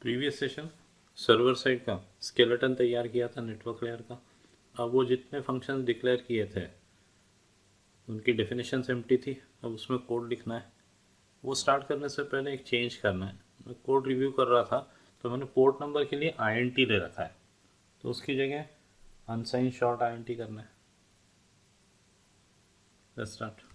Previous session server side का skeleton तैयार किया था नेटवर्क लेयर का। अब वो जितने फंक्शंस डिक्लेयर किए थे उनकी डेफिनेशंस एम्प्टी थी। अब उसमें कोड लिखना है। वो स्टार्ट करने से पहले एक चेंज करना है। मैं कोड रिव्यू कर रहा था तो मैंने पोर्ट नंबर के लिए INT ले रखा है, तो उसकी जगह अनसाइन शॉर्ट INT करना है। Let's start.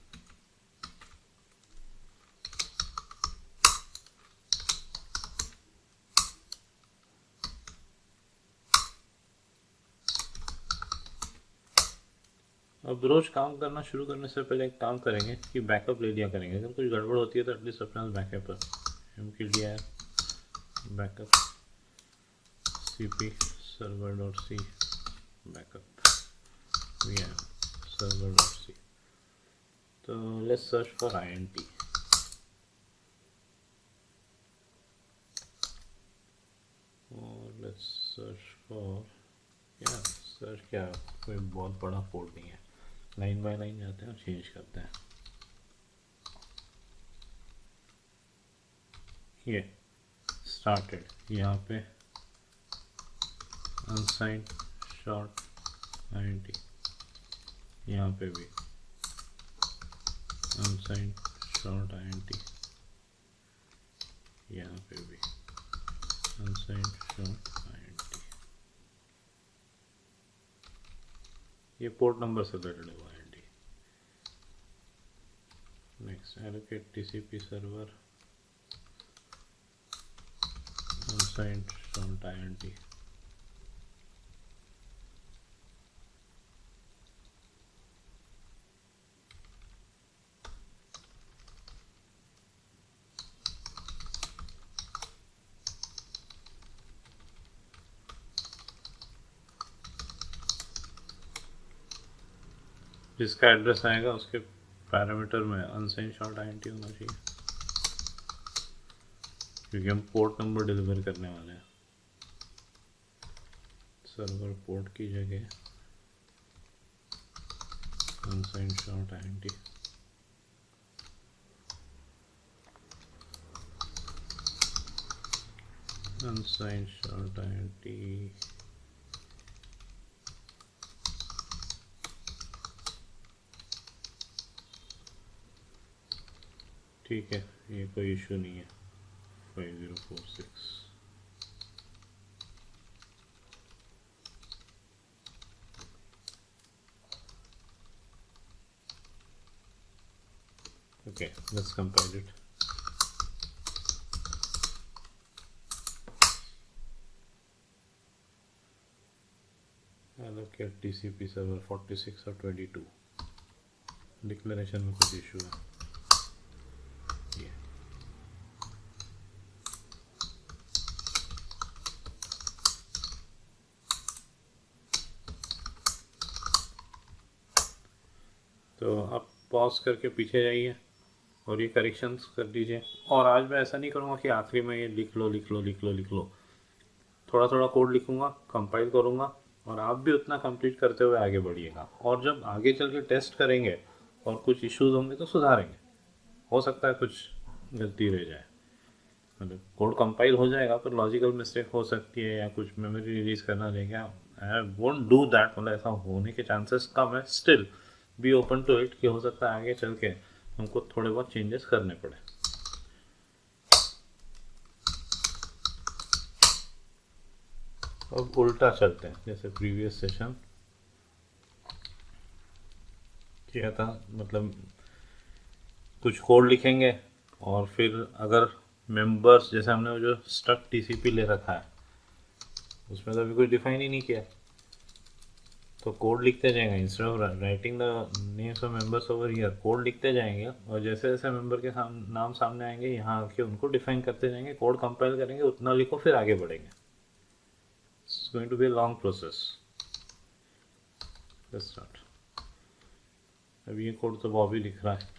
अब रोज काम करना शुरू करने से पहले एक काम करेंगे कि बैकअप ले लिया करेंगे। अगर कुछ गड़बड़ होती है तो एटलीस्ट अपने बैकअप पर mkdir backup cp server.c backup vm server.c। तो लेट्स सर्च फॉर INT और लेट्स सर्च फॉर सर्च क्या, कोई बहुत बड़ा कोड नहीं है, लाइन बाय लाइन जाते हैं और चेंज करते हैं। ये स्टार्टेड यहाँ पे अनसाइंड शॉर्ट INT, यहाँ पे भी अनसाइंड शॉर्ट INT, यहाँ पे भी अनसाइंड शॉर्ट INT। ये पोर्ट नंबर से रिलेटेड है INT। Next allocate TCP server unsigned short INT। जिसका एड्रेस आएगा उसके पैरामीटर में अनसाइन शॉर्ट INT होना चाहिए, क्योंकि हम पोर्ट नंबर डिलीवर करने वाले हैं। सर्वर पोर्ट की जगह अनसाइन शॉर्ट INT। अनसाइन शॉर्ट INT ठीक है, ये कोई इशू नहीं है। 5046 okay, let's compile it. Allocate TCP server 46 और 22। डिक्लेरेशन में कुछ इशू है। ये तो आप पॉज करके पीछे जाइए और ये करेक्शंस कर दीजिए। और आज मैं ऐसा नहीं करूँगा कि आखिरी में ये लिख लो लिख लो लिख लो लिख लो। थोड़ा थोड़ा कोड लिखूँगा, कंपाइल करूँगा और आप भी उतना कंप्लीट करते हुए आगे बढ़िएगा। और जब आगे चल के टेस्ट करेंगे और कुछ इश्यूज होंगे तो सुधारेंगे। हो सकता है कुछ गलती रह जाए, मतलब कोड कंपाइल हो जाएगा पर लॉजिकल मिस्टेक हो सकती है या कुछ मेमोरी रिलीज करना रह गया। आई वोंट डू दैट, मतलब ऐसा होने के चांसेस कम है। Still be open to it कि हो सकता है आगे चल के हमको थोड़े बहुत चेंजेस करने पड़े। अब उल्टा चलते हैं, जैसे प्रीवियस सेशन किया था। मतलब कुछ कोड लिखेंगे और फिर अगर मेंबर्स, जैसे हमने वो जो स्टक TCP ले रखा है उसमें तो अभी कुछ डिफाइन ही नहीं किया, तो कोड लिखते जाएंगे। Instead of writing the names of members over here, code लिखते जाएंगे और जैसे जैसे मेंबर के नाम सामने आएंगे यहाँ आके उनको डिफाइन करते जाएंगे। कोड कंपाइल करेंगे, उतना लिखो, फिर आगे बढ़ेंगे। It's going to be a long process. Let's start. अब ये कोड तो बॉबी लिख रहा है,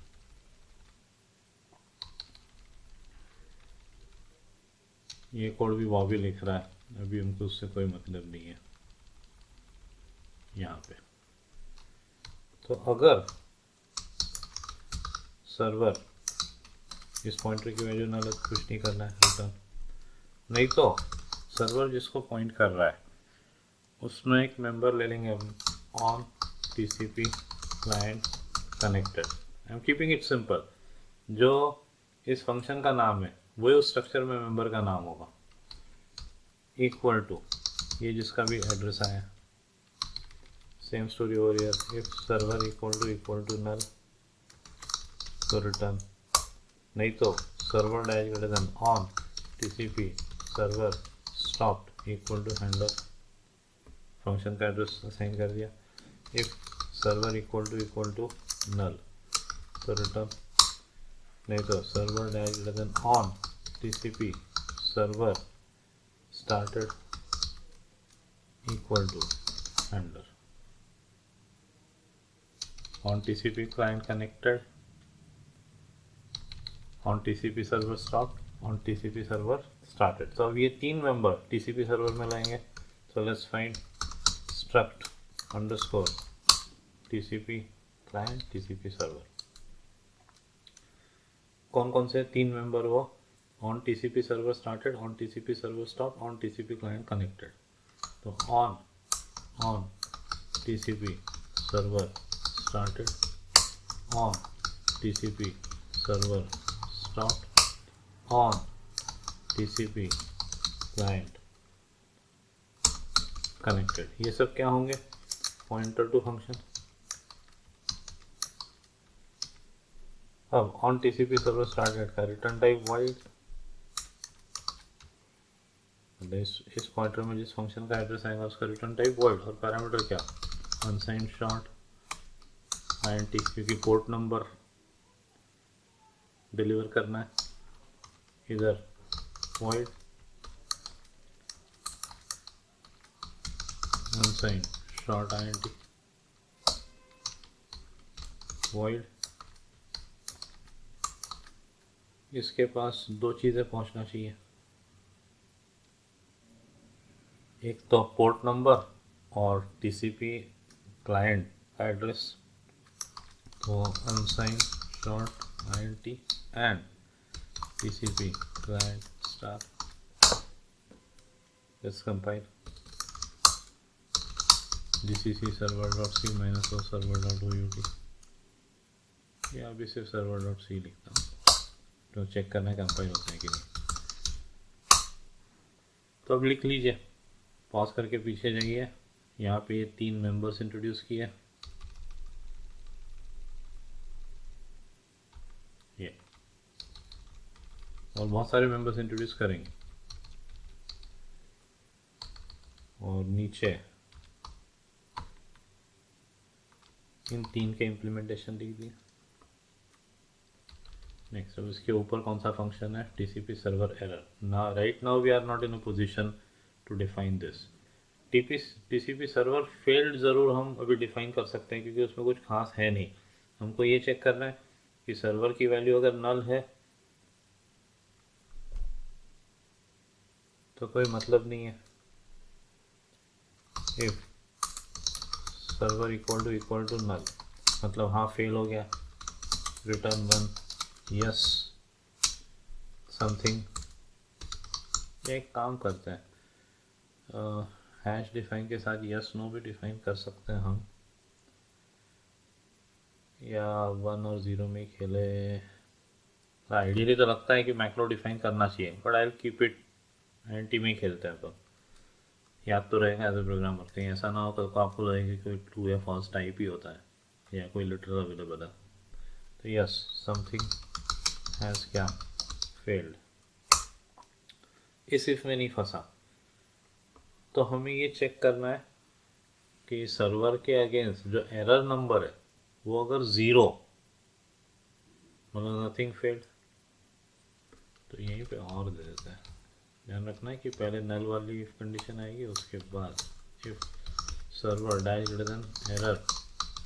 ये कोड भी बॉबी लिख रहा है, अभी हमको उससे कोई मतलब नहीं है यहाँ पे। तो अगर सर्वर इस पॉइंटर की वैल्यू ना लग, कुछ नहीं करना है, रिटर्न नहीं तो सर्वर जिसको पॉइंट कर रहा है उसमें एक मेंबर ले लेंगे हम, on TCP client connected. I am keeping it simple. जो इस फंक्शन का नाम है वही उस स्ट्रक्चर में मेंबर का नाम होगा। इक्वल टू ये जिसका भी एड्रेस आया, same story over here. If server equal to null तो रिटर्न, नहीं तो server dash greater than on TCP server stopped equal to handler, function का एड्रेस असाइन कर दिया। If server equal to null तो रिटर्न, नहीं तो server dash greater than on TCP server started equal to handler. On TCP client connected, on TCP server stop, on TCP server started. तो अब ये तीन member TCP server में लाएंगे। So let's find struct underscore TCP client TCP server. कौन कौन से तीन मेंबर हुआ? On TCP server started, on TCP server stop, on TCP client connected. तो on TCP server started, on TCP server stop, on TCP client connected. ये सब क्या होंगे? Pointer to function. अब ऑन टीसीपी सर्वर स्टार्टेड का return type void, इस pointer में जिस फंक्शन का एड्रेस आएगा उसका रिटर्न टाइप वॉइड, और पैरामीटर क्या? अनसाइंड शॉर्ट INT, क्योंकि पोर्ट नंबर डिलीवर करना है। इधर void unsigned short INT void. इसके पास दो चीज़ें पहुंचना चाहिए, एक तो पोर्ट नंबर और TCP क्लाइंट का एड्रेस। तो unsigned short INT and TCP client star. Let's compile gcc server.c -o server.out। या अभी सिर्फ server.c लिखता हूँ तो चेक करना है कंपाइल होता है कि नहीं। तो अब लिख लीजिए, पॉज करके पीछे जाइए। यहाँ पे ये तीन मेंबर्स इंट्रोड्यूस किए, ये और बहुत सारे मेंबर्स इंट्रोड्यूस करेंगे। और नीचे इन तीन के इम्प्लीमेंटेशन लिख दिया। नेक्स्ट, अब इसके ऊपर कौन सा फंक्शन है? TCP server error. ना right now we are not in a position to define this. TCP server failed ज़रूर हम अभी डिफाइन कर सकते हैं क्योंकि उसमें कुछ खास है नहीं। हमको ये चेक करना है कि सर्वर की वैल्यू अगर नल है तो कोई मतलब नहीं है। If server equal to null मतलब हाँ फेल हो गया, रिटर्न 1 यस समथिंग। एक काम करते हैं, हैश डिफाइन के साथ यस नो भी डिफाइन कर सकते हैं हम, या 1 और 0 में खेले। आइडियली तो लगता है कि मैक्रो डिफाइन करना चाहिए, but I will keep it INT में ही खेलते हैं। तो याद तो रहेगा एज ए प्रोग्रामर, कहीं ऐसा ना हो तो आपको लगेगा कोई ट्रू या फॉल्स टाइप ही होता है या कोई लिटरल अवेलेबल है। तो यस समथिंग हैज़ क्या फेल्ड। इस इफ में नहीं फंसा तो हमें ये चेक करना है कि सर्वर के अगेंस्ट जो एरर नंबर है वो अगर 0 मतलब नथिंग फेल्ड, तो यहीं पे और दे देते हैं। ध्यान रखना है कि पहले नल वाली इफ कंडीशन आएगी, उसके बाद if server dash greater than error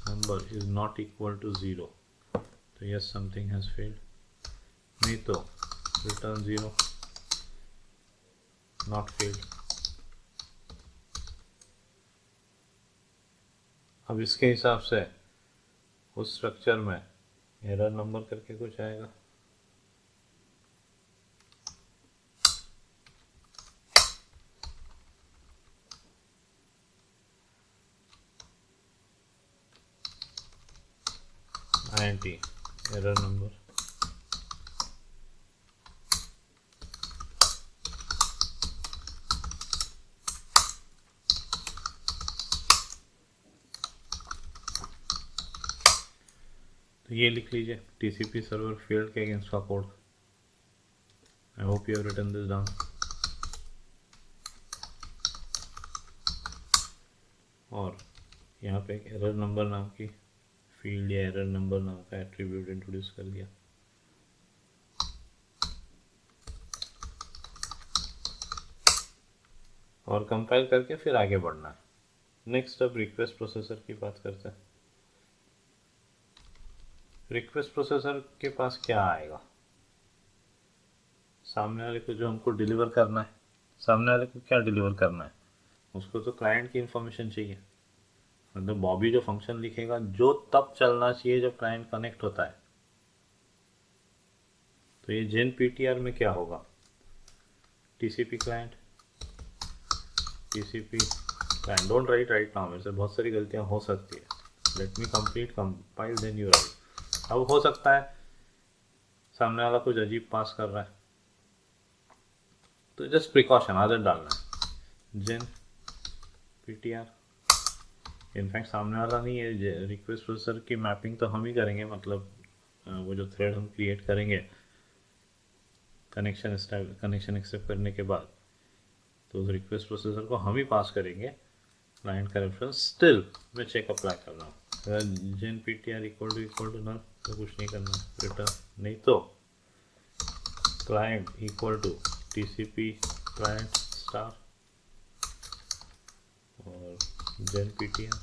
number is not equal to 0 तो यस समथिंग हैज़ फेल्ड, नहीं तो रिटर्न 0 नॉट फेल्ड। अब इसके हिसाब से उस स्ट्रक्चर में एरर नंबर करके कुछ आएगा। INT एरर नंबर, तो ये लिख लीजिए TCP सर्वर फील्ड के अगेंस्ट का code. I hope you have written this down. और यहाँ पे एक एरर नंबर नाम की फील्ड या एरर नंबर नाम का एट्रीब्यूट इंट्रोड्यूस कर दिया। और कंपाइल करके फिर आगे बढ़ना है। नेक्स्ट अब रिक्वेस्ट प्रोसेसर की बात करते हैं। रिक्वेस्ट प्रोसेसर के पास क्या आएगा? सामने वाले को जो हमको डिलीवर करना है, सामने वाले को क्या डिलीवर करना है, उसको तो क्लाइंट की इंफॉर्मेशन चाहिए। मतलब बॉबी जो फंक्शन लिखेगा जो तब चलना चाहिए जब क्लाइंट कनेक्ट होता है। तो ये जेन PTR में क्या होगा? TCP client, TCP client. Don't write now, मेरे से बहुत सारी गलतियां हो सकती है। Let me complete compile then you write. अब हो सकता है सामने वाला कुछ अजीब पास कर रहा है, तो जस्ट प्रिकॉशन आदत डालना है, जेन PTR। इनफैक्ट सामने वाला नहीं है, रिक्वेस्ट प्रोसेसर की मैपिंग तो हम ही करेंगे। मतलब वो जो थ्रेड हम क्रिएट करेंगे कनेक्शन एक्सेप्ट करने के बाद, तो उस रिक्वेस्ट प्रोसेसर को हम ही पास करेंगे क्लाइंट का रेफरेंस। स्टिल मैं चेक अप्लाई कर रहा हूँ। अगर gen PTR equal to null तो कुछ नहीं करना, रिटर्न। नहीं तो client equal to TCP client star और जेन PTR।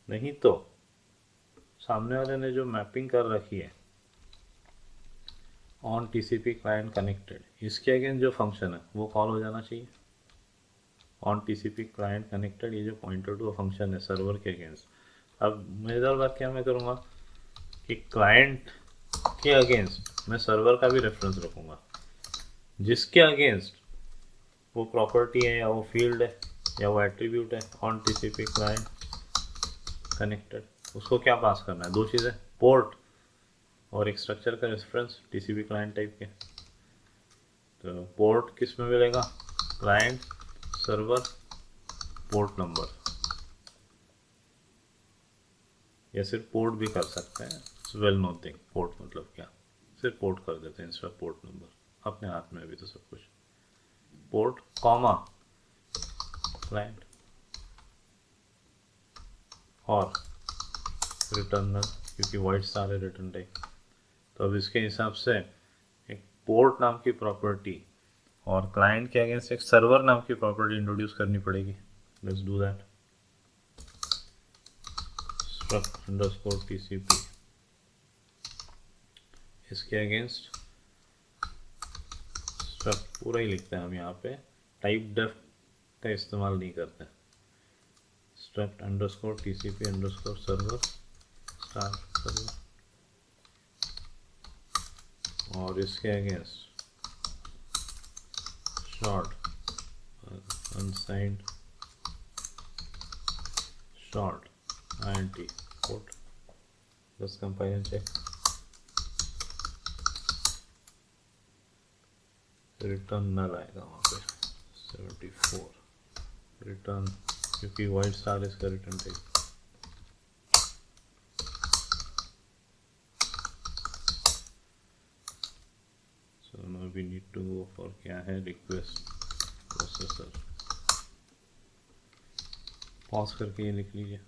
नहीं तो सामने वाले ने जो मैपिंग कर रखी है ऑन TCP क्लाइंट कनेक्टेड, इसके अगेंस्ट जो फंक्शन है वो कॉल हो जाना चाहिए। ऑन TCP क्लाइंट कनेक्टेड, ये जो पॉइंटर टू फंक्शन है सर्वर के अगेंस्ट। अब मेजर बात क्या मैं करूँगा कि क्लाइंट के अगेंस्ट मैं सर्वर का भी रेफरेंस रखूँगा, जिसके अगेंस्ट वो प्रॉपर्टी है या वो फील्ड है या वो एट्रीब्यूट है ऑन TCP क्लाइंट कनेक्टेड, उसको क्या पास करना है? दो चीज़ें, पोर्ट और एक स्ट्रक्चर का रेफरेंस TCP क्लाइंट टाइप के। तो पोर्ट किस में मिलेगा? क्लाइंट सर्वर पोर्ट नंबर, या सिर्फ पोर्ट भी कर सकते हैं। वेल नोन थिंग, पोर्ट मतलब क्या, सिर्फ पोर्ट कर देते हैं इंस्टेड पोर्ट नंबर। अपने हाथ में अभी तो सब कुछ। पोर्ट कॉमा क्लाइंट और रिटर्नर, क्योंकि वाइट स्टार है रिटर्न टाइप। तो अब इसके हिसाब से एक पोर्ट नाम की प्रॉपर्टी और क्लाइंट के अगेंस्ट एक सर्वर नाम की प्रॉपर्टी इंट्रोड्यूस करनी पड़ेगी। Let's do that. struct underscore TCP, इसके अगेंस्ट struct पूरा ही लिखते हैं हम यहाँ पे, टाइप डेफ का इस्तेमाल नहीं करते। struct underscore TCP underscore server star server, और इसके against short unsigned short INT code. बस कंपाइल चेक, रिटर्न नल आएगा वहाँ पे 74 रिटर्न, क्योंकि वाइट स्टार इसका return type. So now we need to go for क्या है, रिक्वेस्ट प्रोसेसर। पॉज करके ये लिख लीजिए।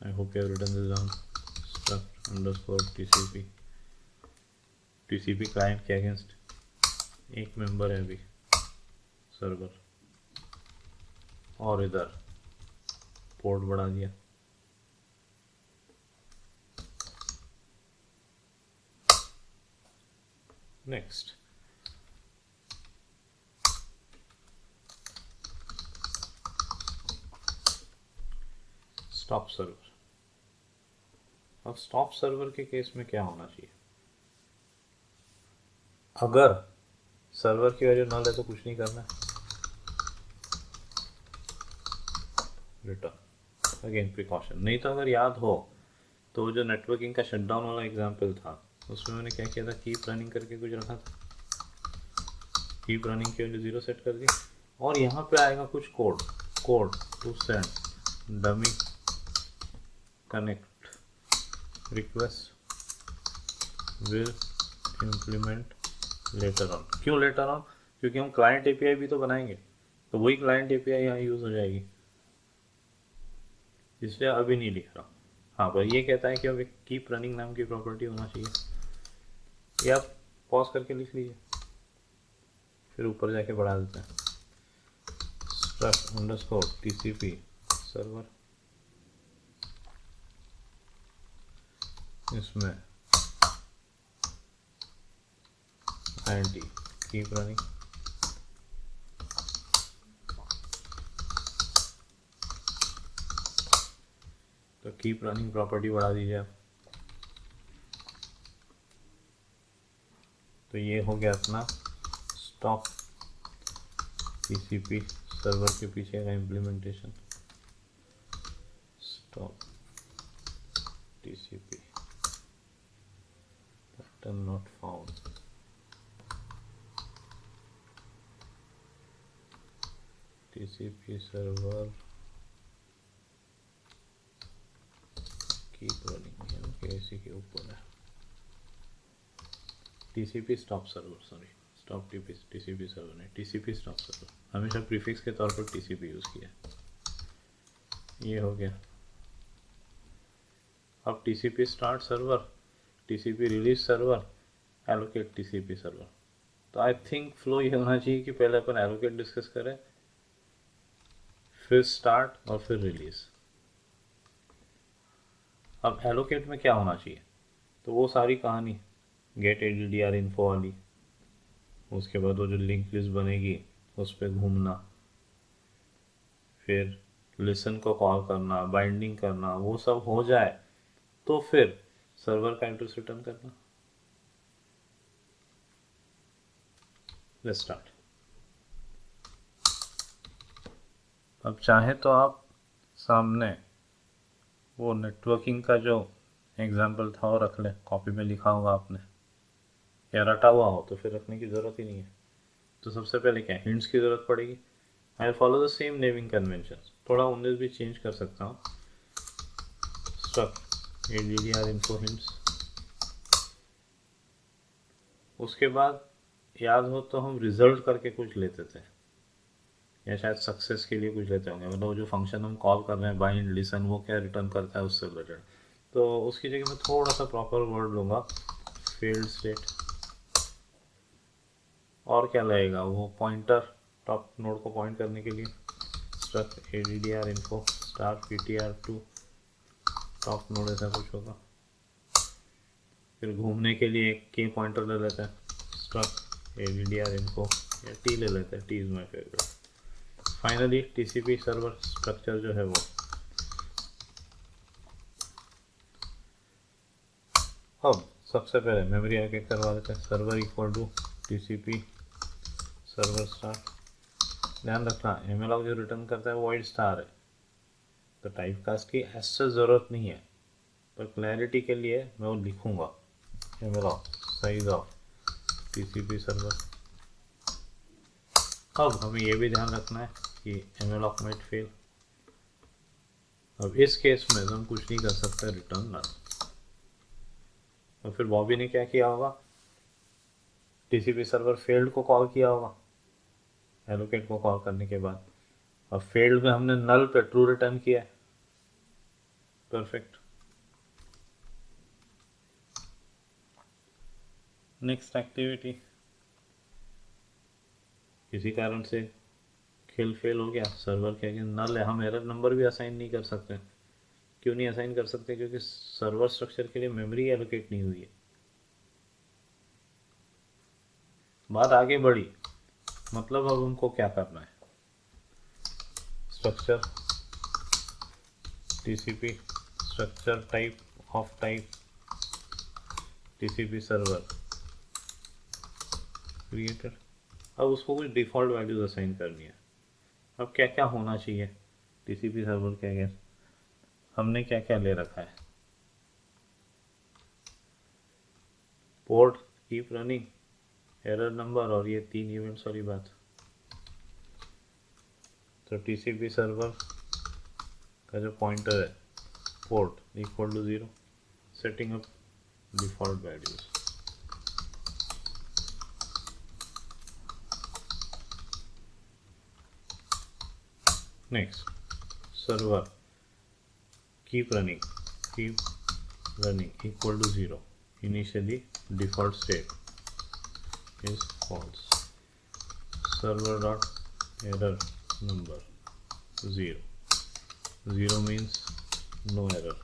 I hope you have written this down. Struct underscore TCP, TCP client के अगेंस्ट एक मेंबर है अभी सर्वर, और इधर पोर्ट बढ़ा दिया। Next stop server. अब स्टॉप सर्वर के केस में क्या होना चाहिए? अगर सर्वर की वैल्यू नल है तो कुछ नहीं करना है, रिटर्न। अगेन प्रिकॉशन, नहीं तो अगर याद हो तो जो नेटवर्किंग का शटडाउन वाला एग्जांपल था उसमें मैंने क्या किया था, कीप रनिंग करके कुछ रखा था, कीप रनिंग की वैल्यू 0 सेट कर दी, और यहाँ पे आएगा कुछ code, code to send dummy connect request will implement later on. क्यों लेटर ऑन? क्योंकि हम क्लाइंट एपीआई भी तो बनाएंगे, तो वही क्लाइंट एपीआई यहाँ यूज़ हो जाएगी, इसलिए अभी नहीं लिख रहा। हाँ, पर ये कहता है कि अब एक कीप रनिंग नाम की प्रॉपर्टी होना चाहिए, ये आप पॉज करके लिख लीजिए, फिर ऊपर जाके बढ़ा देते हैं, स्ट्रक्ट अंडरस्कोर टीसीपी सर्वर, इसमें int कीप रनिंग, तो कीप रनिंग प्रॉपर्टी बढ़ा दीजिए आप। तो ये हो गया अपना स्टॉप टीसीपी सर्वर के पीछे का implementation, stop TCP pattern not found, TCP server keep running, इसी के ऊपर है TCP stop server, sorry stop TCP server नहीं, टीसीपी स्टॉप सर्वर, हमेशा प्रीफिक्स के तौर पर टीसीपी यूज़ किया। ये हो गया। अब TCP start server, TCP release server, allocate TCP server. तो आई थिंक फ्लो ये होना चाहिए कि पहले अपन एलोकेट डिस्कस करें, फिर स्टार्ट और फिर रिलीज। अब एलोकेट में क्या होना चाहिए, तो वो सारी कहानी गेट एडीडीआर इन्फो वाली, उसके बाद वो जो लिंक लिस्ट बनेगी उस पर घूमना, फिर लिसन को कॉल करना, बाइंडिंग करना, वो सब हो जाए तो फिर सर्वर का एड्रेस रिटर्न करना। Let's start. अब चाहे तो आप सामने वो नेटवर्किंग का जो एग्जाम्पल था वो रख लें, कॉपी में लिखा होगा आपने, या रटा हुआ हो तो फिर रखने की ज़रूरत ही नहीं है। तो सबसे पहले क्या हिंट्स की ज़रूरत पड़ेगी। I will follow the same naming convention, थोड़ा 19 भी चेंज कर सकता हूँ, स्ट्रक्ट एडीडीआर इन्फो हिंट्स। उसके बाद याद हो तो हम रिजल्ट करके कुछ लेते थे, या शायद सक्सेस के लिए कुछ लेते होंगे, मतलब जो फंक्शन हम कॉल कर रहे हैं बाइंड लिसन, वो क्या रिटर्न करता है उससे रिलेटेड। तो उसकी जगह मैं थोड़ा सा प्रॉपर वर्ड लूँगा, फील्ड स्टेट, और क्या लगेगा वो पॉइंटर, टॉप नोड को पॉइंट करने के लिए, struct ADDR info star ptr2 top node, ऐसा कुछ होगा। फिर घूमने के लिए एक की पॉइंटर ले लेते हैं, स्ट्रक्ट एडीडीआर इन्फो, या टी ले लेते हैं, T is my favourite. Finally TCP server structure जो है वो, अब सबसे पहले मेमोरी एलोकेट करवा देते हैं, server equal to TCP server star. ध्यान रखना एमएलॉग जो रिटर्न करता है वो वॉइड स्टार है, तो टाइप कास्ट की ऐसे ज़रूरत नहीं है, पर क्लैरिटी के लिए मैं वो लिखूँगा, एमएलॉग साइज ऑफ टीसीपी सर्वर। अब हमें ये भी ध्यान रखना है कि एमएलॉग माइट फेल। अब इस केस में हम कुछ नहीं कर सकते, रिटर्न नल। और फिर बॉबी ने क्या किया होगा, टीसीपी सर्वर फेल्ड को कॉल किया होगा एलोकेट को कॉल करने के बाद, अब फेल्ड में हमने नल पे ट्रू रिटर्न किया है, परफेक्ट। नेक्स्ट एक्टिविटी, किसी कारण से खेल फेल हो गया, सर्वर के अगेंस्ट नल है, हम एरर नंबर भी असाइन नहीं कर सकते। क्यों नहीं असाइन कर सकते? क्योंकि सर्वर स्ट्रक्चर के लिए मेमोरी एलोकेट नहीं हुई है। बात आगे बढ़ी, मतलब अब हमको क्या करना है, structure TCP structure type of type TCP server created. अब उसको कुछ डिफ़ॉल्ट वैल्यूज असाइन करनी है। अब क्या क्या होना चाहिए, टीसीपी सर्वर के अगेंस्ट हमने क्या क्या ले रखा है, port, keep running, error number और ये 3 इवेंट्स वाली बात। तो टीसीपी सर्वर का जो पॉइंटर है port equal to 0, setting up default values. Next server keep running equal to 0, initially default state is false, server dot error number 0, 0 means no error,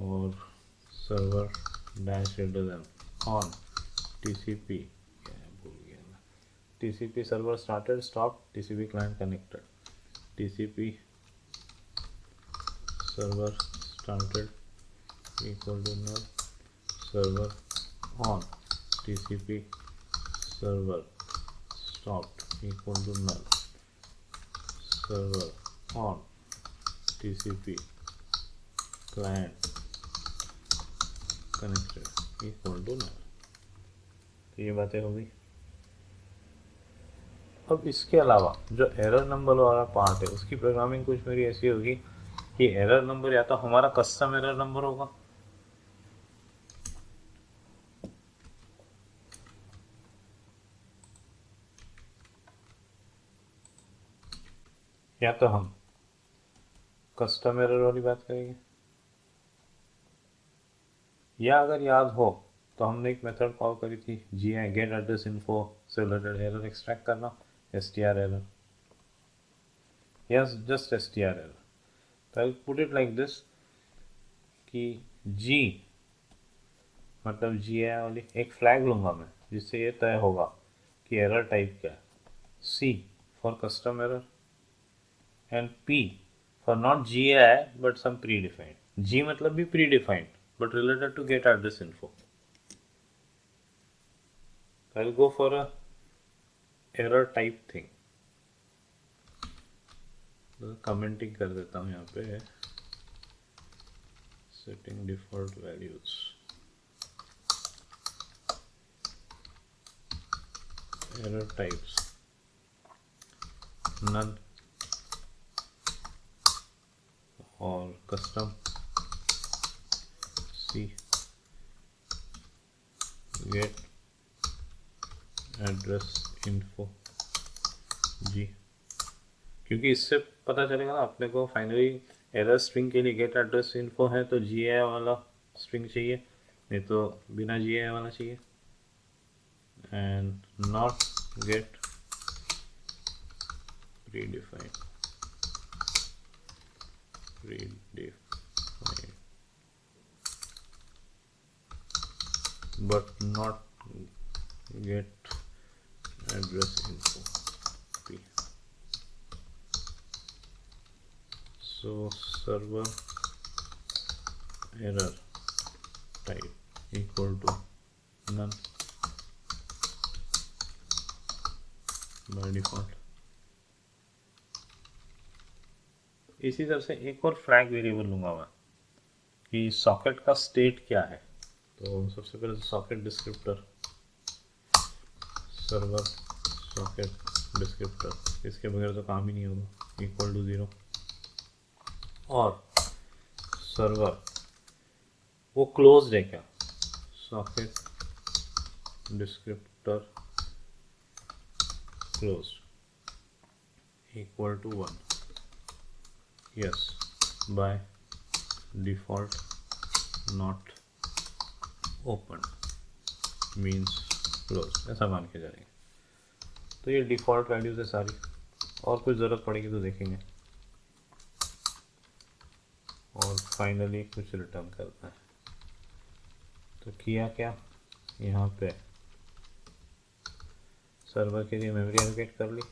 और server dash greater than on TCP, भूल गया मैं, TCP server started stop TCP client connected, TCP server started equal to null, server on TCP server stopped equal to null, server on TCP client connected equal to null। तो ये बातें हो गई। अब इसके अलावा जो एरर नंबर वाला पार्ट है उसकी प्रोग्रामिंग कुछ मेरी ऐसी होगी कि एरर नंबर या तो हमारा कस्टम एरर नंबर होगा, या तो हम कस्टम एरर वाली बात करेंगे, या अगर याद हो तो हमने एक मेथड कॉल करी थी GI गेट एड्रेस इन्फो से रिलेटेड एरर एक्सट्रैक्ट करना, str error, yes just str error. तो I put it like this कि G मतलब GI वाली एक फ्लैग लूंगा मैं जिससे ये तय होगा कि एरर टाइप क्या है, C for custom error and P for not GI but some predefined, G मतलब भी predefined but related to get address info। I'll go for a error type thing, तो commenting कर देता हूँ यहाँ पे, setting default values, error types none और custom C get address info G, क्योंकि इससे पता चलेगा ना अपने को फाइनली एरर स्ट्रिंग के लिए गेट एड्रेस इन्फो है तो GI वाला स्ट्रिंग चाहिए, नहीं तो बिना GI वाला चाहिए, and not gate predefined but not get address info P। So server error type equal to none by default। इसी तरह से एक और फ्लैग वेरिएबल लूंगा मैं कि सॉकेट का स्टेट क्या है। तो सबसे पहले socket descriptor, server socket descriptor, इसके बगैर तो काम ही नहीं होगा, इक्वल टू 0, और सर्वर वो क्लोज्ड है क्या, socket descriptor closed equal to 1, yes by default not open means close, ऐसा मान के जाएंगे। तो ये डिफ़ॉल्ट वैल्यूज है सारी, और कुछ ज़रूरत पड़ेगी तो देखेंगे। और फाइनली कुछ रिटर्न करता है, तो किया क्या, यहाँ पे सर्वर के लिए मेमोरी एलोकेट कर ली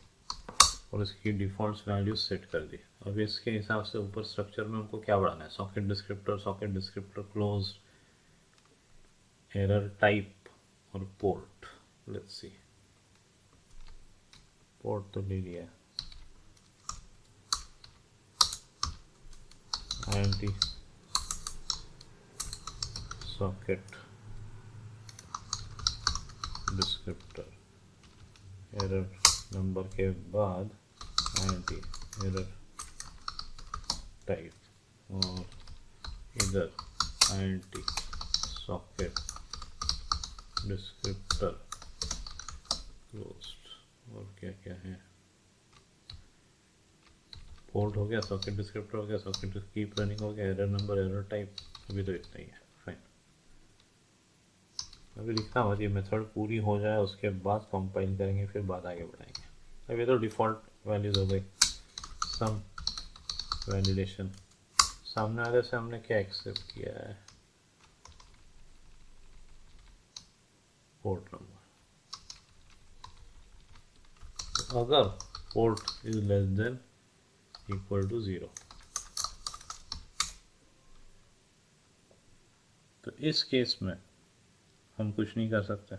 और इसकी डिफ़ॉल्ट वैल्यूज सेट कर दी। अब इसके हिसाब से ऊपर स्ट्रक्चर में हमको क्या बढ़ाना है, socket descriptor close, error type और पोर्ट। लेट्स सी, पोर्ट तो ले लिया, INT socket descriptor, error number के बाद INT एरर टाइप और इधर INT सॉकेट डिस्क्रिप्टर क्लोज्ड। और क्या क्या है, पोर्ट हो गया, सॉकेट डिस्क्रिप्टर हो गया, सॉकेट कीप रनिंग हो गया, एरर नंबर, एरर टाइप, अभी तो इतना ही है। फाइन, अभी लिखना मत, ये मेथड पूरी हो जाए उसके बाद कंपाइल करेंगे, फिर बाद आगे बढ़ाएंगे। अभी तो डिफ़ॉल्ट वैल्यूज हो गई। सम वैलिडेशन, सामने वाले से हमने क्या एक्सेप्ट किया है, पोर्ट नंबर। अगर port is less than equal to 0, तो इस केस में हम कुछ नहीं कर सकते।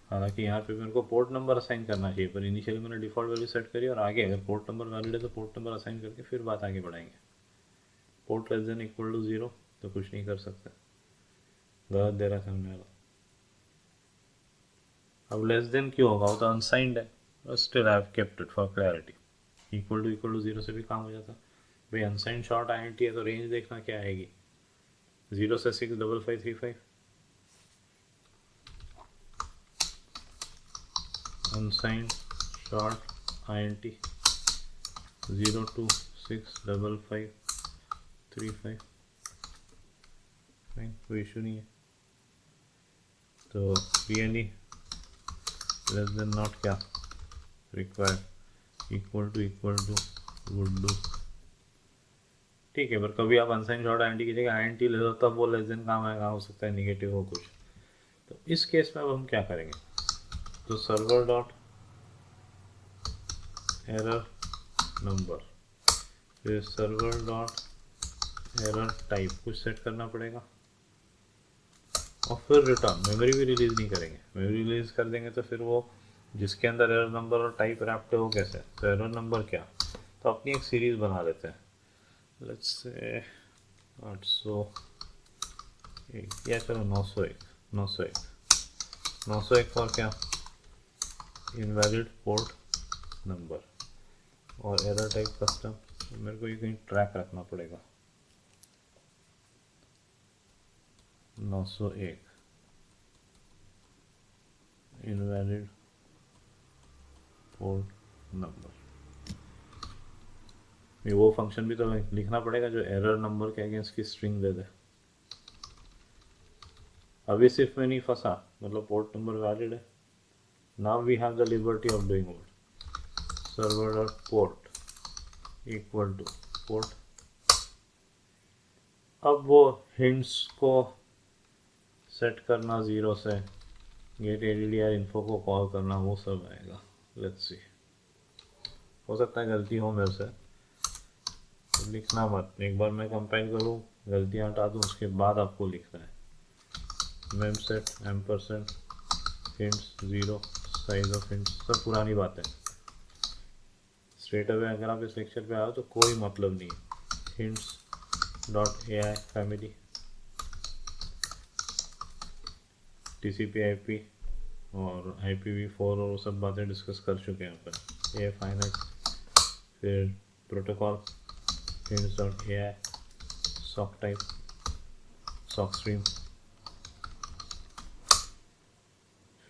हालांकि यहाँ पे मेरे को पोर्ट नंबर असाइन करना चाहिए, पर इनिशियली मैंने डिफ़ॉल्ट वैल्यू सेट करी और आगे अगर पोर्ट नंबर वैलिड है तो पोर्ट नंबर असाइन करके फिर बात आगे बढ़ाएंगे। Port less than equal to 0 तो कुछ नहीं कर सकते, गलत दे रहा है सामने वाला। अब लेस देन क्यों होगा, वो तो अनसाइंड है। Still I have kept it for clarity. Equal to 0 से भी काम हो जाता। भाई अनसाइंड शॉर्ट INT है तो रेंज देखना क्या आएगी, 0 से 65535। Unsigned short INT 0 to 65535। Fine, कोई इशू नहीं है। तो PND लेस देन नॉट क्या required, equal to would do. ठीक है, पर कभी आप अनसाइन शॉर्ट INT की जगह INT ले लो तब वो लेस देन काम आएगा, हो सकता है निगेटिव हो कुछ। तो इस केस में अब हम क्या करेंगे, तो सर्वर डॉट एरर नंबर, फिर सर्वर डॉट एरर टाइप कुछ सेट करना पड़ेगा, और फिर रिटर्न। मेमोरी भी रिलीज नहीं करेंगे, मेमोरी रिलीज कर देंगे तो फिर वो जिसके अंदर एरर नंबर और टाइप रैप्ट है वो कैसे, तो एरर नंबर क्या, तो अपनी एक सीरीज बना लेते हैं। लेट्स से 801 या चलो 901 फॉर क्या, इनवैलिड पोर्ट नंबर, और एरर टाइप कस्टम। मेरे को ये कहीं ट्रैक रखना पड़ेगा, 901 इनवैलिड पोर्ट नंबर। ये वो फंक्शन भी तो लिखना पड़ेगा जो एरर नंबर के अगेंस्ट की स्ट्रिंग दे दे। अभी सिर्फ मैं नहीं फंसा, मतलब पोर्ट नंबर वैलिड है। Now we have the liberty of doing what, server dot port equal to port. अब वो हिंट्स को सेट करना 0 से, गेट ADDR इन्फो को कॉल करना, वो सब आएगा। लेट्स सी, हो सकता है गलती हो मेरे से, तो लिखना मत, एक बार मैं कंपाइल करूँ गलतियाँ हटा दूँ उसके बाद आपको लिखना है। Ma'am set ampersand hints 0 size of hints, सब पुरानी बातें। स्ट्रेट अवे अगर आप इस लेक्चर पे आओ तो कोई मतलब नहीं है। Hints dot AI family, TCP IP और IPv4 और वो सब बातें डिस्कस कर चुके हैं अपन। AI फाइनेट, फिर protocol hints dot AI, sock type, sock stream,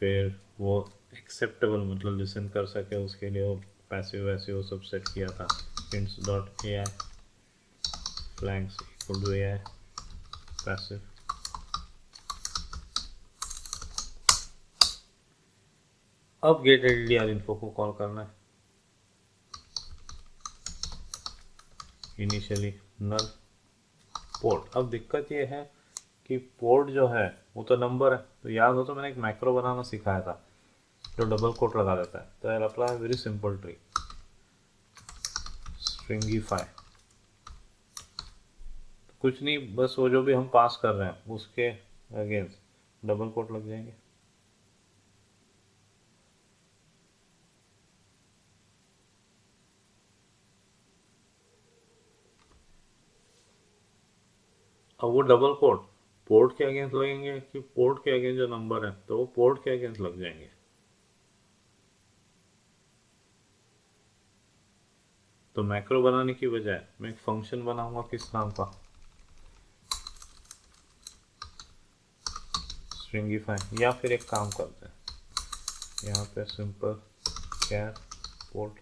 फिर वो एक्सेप्टेबल मतलब लिसन कर सके उसके लिए वो पैसिव वैसिव वो सब सेट किया था। Hints dot AI flags equal to AI passive. अब गेट ADDR इन्फो को कॉल करना है, इनिशियली नल पोर्ट। अब दिक्कत ये है कि पोर्ट जो है वो तो नंबर है, तो याद हो तो मैंने एक मैक्रो बनाना सिखाया था जो डबल कोट लगा देता है। तो I apply very simple trick, stringify. कुछ नहीं, बस वो जो भी हम पास कर रहे हैं उसके अगेंस्ट डबल कोट लग जाएंगे। अब वो डबल कोड पोर्ट के अगेंस्ट लगेंगे कि पोर्ट के अगेंस्ट जो नंबर है तो वो पोर्ट के अगेंस्ट लग जाएंगे। तो मैक्रो बनाने की बजाय मैं एक फंक्शन बनाऊंगा किस नाम का, स्ट्रिंगिफाई। या फिर एक काम करते हैं, यहाँ पे सिंपल कैर पोर्ट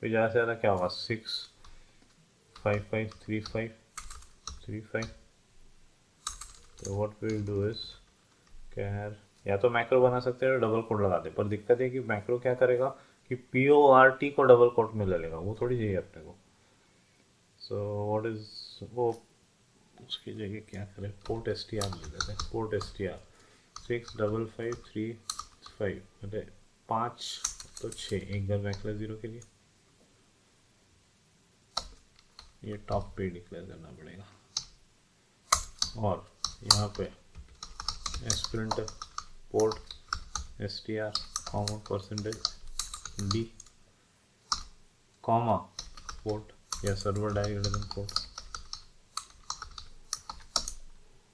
पे ज़्यादा से ज़्यादा क्या होगा 6553535। तो what we will do is char, या तो मैक्रो बना सकते हैं डबल कोड लगा दे, पर दिक्कत है कि मैक्रो क्या करेगा कि PORT को डबल कोड में ले लेगा, वो थोड़ी चाहिए अपने को। सो व्हाट इज वो, उसकी जगह क्या करें, पोर्ट STR ले लेते हैं। पोर्ट STR 65535, मतलब 5 तो 6, एक बार बैकलेस 0 के लिए ये टॉप पे डिक्लेयर करना पड़ेगा। और यहाँ पे sprintf port STR comma %D comma port या सर्वर डायरेक्ट पोर्ट,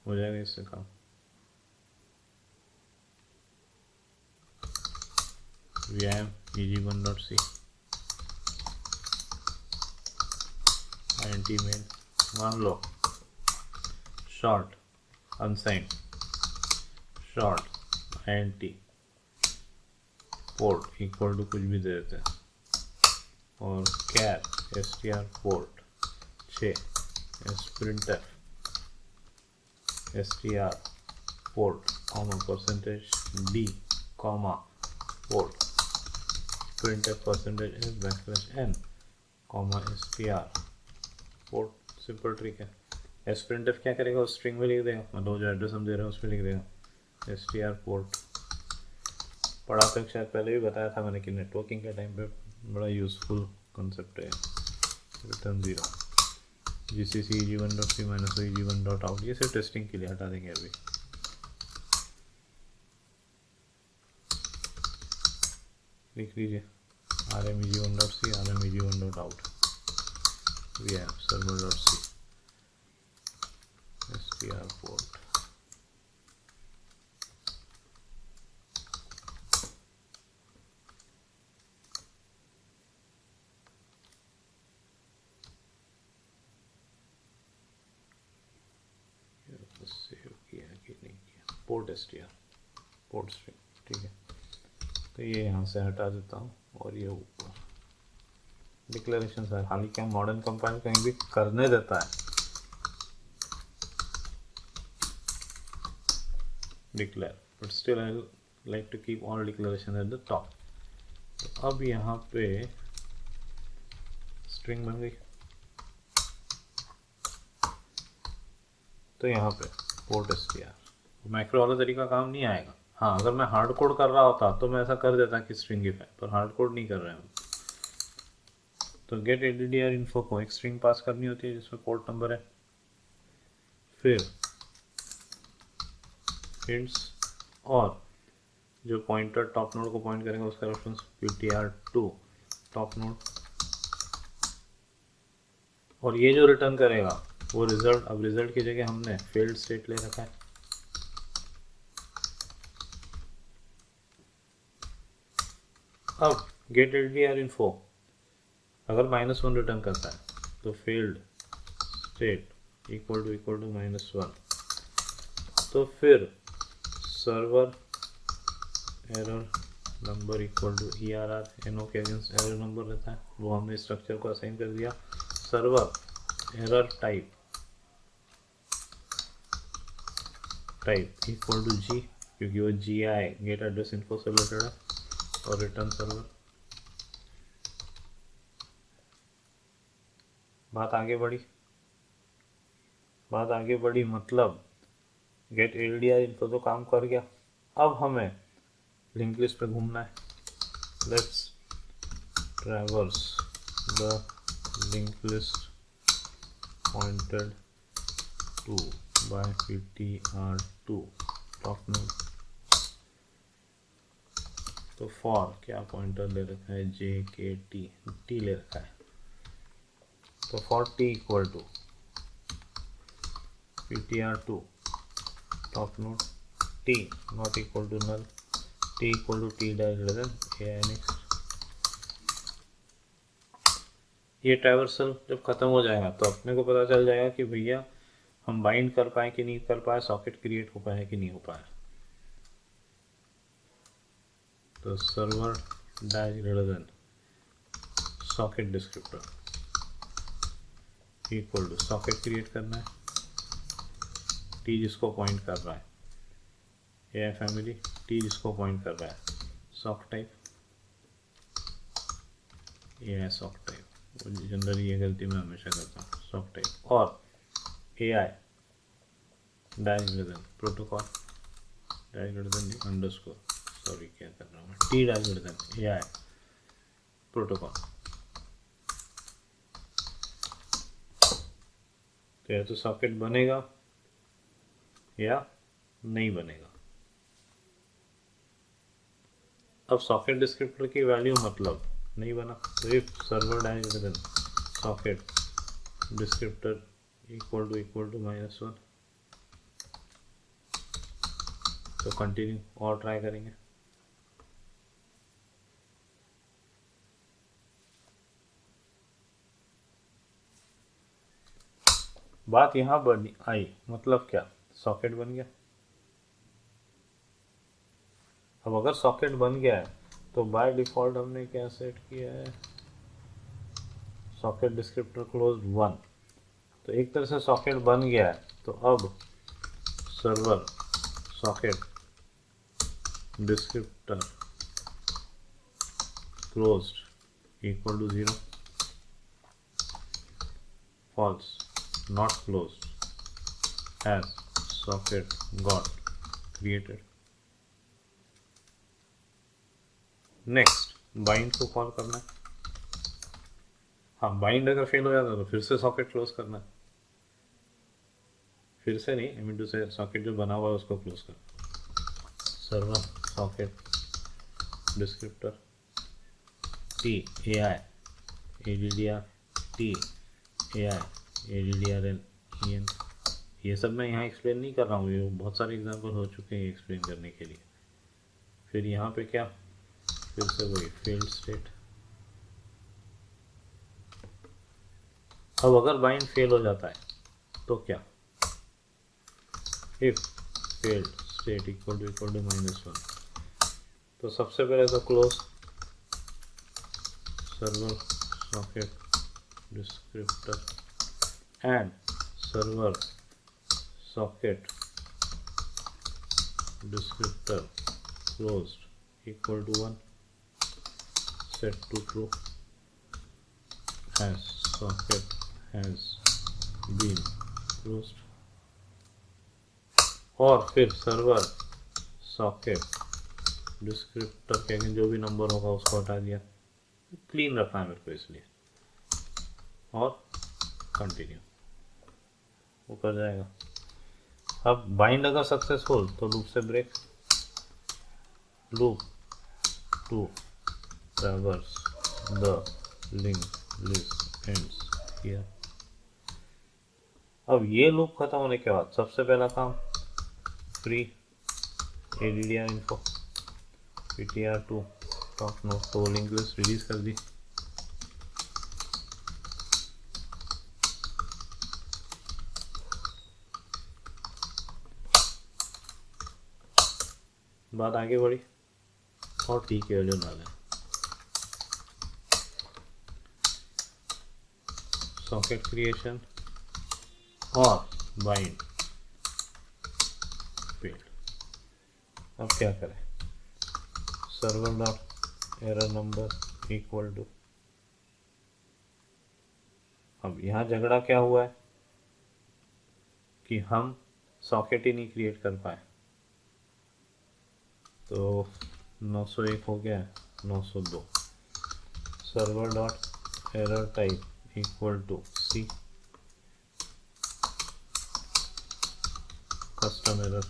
हो जाएगा इससे काम। vim eg1.c int main, मान लो short unsigned short int port equal to कुछ भी दे देते हैं, और char STR port 6 printf STR port comma %D comma port printf %n comma STR port. Simple trick है। printf क्या करेगा, उस स्ट्रिंग में लिख देगा, मतलब जो एड्रेस हम दे रहे हैं उसमें लिख देगा STR पोर्ट। पढ़ा तक शायद पहले भी बताया था मैंने कि नेटवर्किंग के टाइम पे बड़ा यूजफुल कॉन्सेप्ट है रिटर्न 0 GCC eg1.c -eg1.out, ये सिर्फ टेस्टिंग के लिए हटा देंगे अभी। लिख लीजिए rm eg1.c rm eg1.out vim server.c STR port. Save किया कि नहीं किया, पोर्ट STR पोर्ट स्ट्रिंग, ठीक है। तो ये यहाँ से हटा देता हूँ, और ये ऊपर डिक्लेरेशन है। हालांकि मॉडर्न कंपाइल कहीं भी करने देता है declare, but still I like to keep all declaration at the top. अब यहाँ पे स्ट्रिंग बन गई, तो यहाँ पे पोर्ट STR मैक्रो वाला तरीका काम नहीं आएगा। हाँ, अगर मैं हार्ड कोड कर रहा होता तो मैं ऐसा कर देता कि स्ट्रिंगिफाई, पर हार्ड कोड नहीं कर रहे हैं। तो गेट एडीडीआर इन्फो को एक स्ट्रिंग पास करनी होती है जिसमें पोर्ट नंबर है, फिर फिल्ड्स, और जो पॉइंटर टॉप नोड को पॉइंट करेगा उसका रेफरेंस ptr2 टॉप नोड, और ये जो रिटर्न करेगा वो रिजल्ट। अब रिजल्ट की जगह हमने फेल्ड स्टेट ले रखा है। अब गेट एडीडीआर इन्फो अगर -1 रिटर्न करता है तो फेल्ड स्टेट इक्वल टू -1, तो फिर server error number equal to ERR, NO के अगेंस्ट एरर नंबर रहता है, वो हमने स्ट्रक्चर को असाइन कर दिया। Server error type equal to G, क्योंकि वो GI गेट एड्रेस इन्फो से रिलेटेड है, और रिटर्न सर्वर। बात आगे बढ़ी, मतलब गेट एडीडीआर इन्फो तो काम कर गया। अब हमें लिंक लिस्ट पे घूमना है। Let's traverse the link list pointed to by ptr2 top node. तो फॉर क्या पॉइंटर ले रखा है, t ले रखा है। तो for t equal to ptr2 top node t not equal to null, t equal to t dash greater than ai next। ये ट्रैवर्सल जब खत्म हो जाएगा तो अपने को पता चल जाएगा कि भैया हम बाइंड कर पाए कि नहीं कर पाए, सॉकेट क्रिएट हो पाया कि नहीं हो पाया। तो server dash greater than socket descriptor equal to socket create करना है, टी जिसको पॉइंट कर रहा है ए फैमिली, टी जिसको पॉइंट कर रहा है सॉक टाइप, ये है सॉक टाइप। जनरली ये गलती मैं हमेशा करता हूँ, सॉक टाइप। और A I dash greater than protocol dash greater than underscore, sorry क्या कर रहा हूँ, T dash greater than A I protocol. तो या तो सॉकेट बनेगा या नहीं बनेगा। अब सॉकेट डिस्क्रिप्टर की वैल्यू मतलब नहीं बना, तो if server dash greater than socket descriptor equal to -1, तो कंटिन्यू और ट्राई करेंगे। बात यहाँ बनी आई, मतलब क्या, सॉकेट बन गया। अब अगर सॉकेट बन गया है तो बाय डिफॉल्ट हमने क्या सेट किया है, सॉकेट डिस्क्रिप्टर क्लोज 1। तो एक तरह से सॉकेट बन गया है, तो अब server socket descriptor closed equal to 0, false not closed as socket got created। Next bind को कॉल करना है। हाँ, बाइंड अगर फेल हो जाता है तो फिर से सॉकेट क्लोज करना है, फिर से नहीं, आई मीन टू से सॉकेट जो बना हुआ है उसको क्लोज करना। Server socket descriptor T A I ADDR T A I ADDRL EN. ये सब मैं यहाँ एक्सप्लेन नहीं कर रहा हूँ, ये बहुत सारे एग्जांपल हो चुके हैं एक्सप्लेन करने के लिए। फिर यहाँ पे क्या, फिर से वही फेल्ड स्टेट। अब अगर बाइंड फेल हो जाता है तो क्या, if failed state equal to -1, तो सबसे पहले तो close server socket descriptor and server socket descriptor closed equal to 1 set to true as socket has been closed। और फिर सर्वर सॉकेट डिस्क्रिप्टर के जो भी नंबर होगा उसको हटा दिया, क्लीन रखना है मेरे को इसलिए, और कंटिन्यू वो कर जाएगा। अब बाइंड अगर सक्सेसफुल तो लूप से break, loop to traverse the link list ends here। अब ये लूप खत्म होने के बाद सबसे पहला काम free ADDR info ptr2 top node, तो लिंक लिस्ट रिलीज कर दी। बात आगे बढ़ी और टी की वैल्यू डालें, सॉकेट क्रिएशन और बाइंड फेल्ड। अब क्या करें, server dot error number equal to, अब यहाँ झगड़ा क्या हुआ है कि हम सॉकेट ही नहीं क्रिएट कर पाए, तो 901 हो गया 902। Server dot error type equal to C custom error.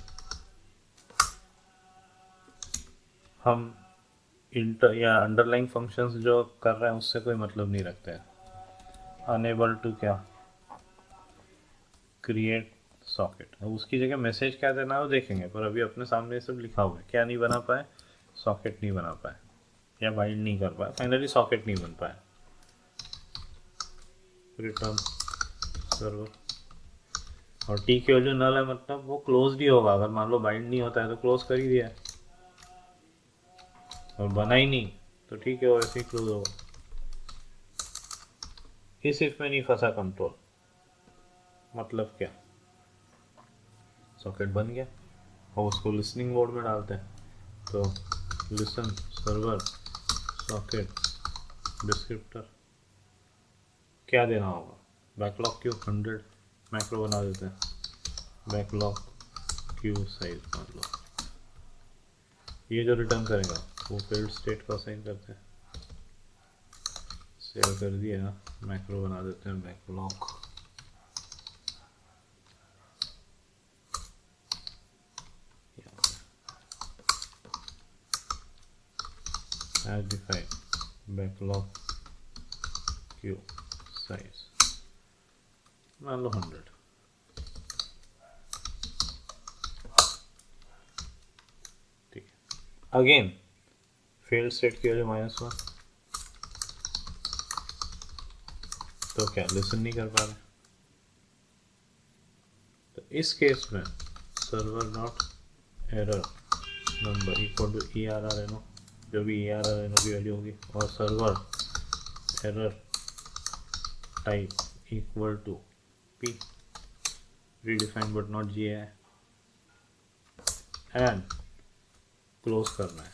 हम इंटर या अंडरलाइन फंक्शंस जो कर रहे हैं उससे कोई मतलब नहीं रखते हैं। अनेबल टू क्या, क्रिएट सॉकेट। अब उसकी जगह मैसेज क्या देना है वो देखेंगे, पर अभी अपने सामने सब लिखा हुआ है। क्या नहीं बना पाए? सॉकेट नहीं बना पाए या बाइंड नहीं कर पाए, फाइनली सॉकेट नहीं बन पाया। रिटर्न सर्वर, और टी की वैल्यू नल है, मतलब वो क्लोज ही होगा। अगर मान लो बाइंड नहीं होता है तो क्लोज कर ही दिया है, और बना ही नहीं तो ठीक है, वो ऐसे ही क्लोज होगा। इस इफ में नहीं फंसा कंट्रोल, मतलब क्या, सॉकेट बन गया और उसको लिसनिंग मोड में डालते हैं। तो लिसन सर्वर सॉकेट डिस्क्रिप्टर क्या देना होगा? बैकलॉग क्यू 100 मैक्रो बना देते हैं। बैकलॉग क्यू साइज मान लो, ये जो रिटर्न करेगा वो फील्ड स्टेट को असाइन करते हैं। सेव कर दिया, मैक्रो बना देते हैं backlog as defined backlog queue size मान लो 100। ठीक है, अगेन फील्ड स्टेट की वैल्यू -1, तो क्या लिसन नहीं कर पा रहे? तो इस केस में server dot error number equal to ERRNO, जो भी ERRNO की वैल्यू होगी, और server error type equal to P redefined but not GI, and close करना है,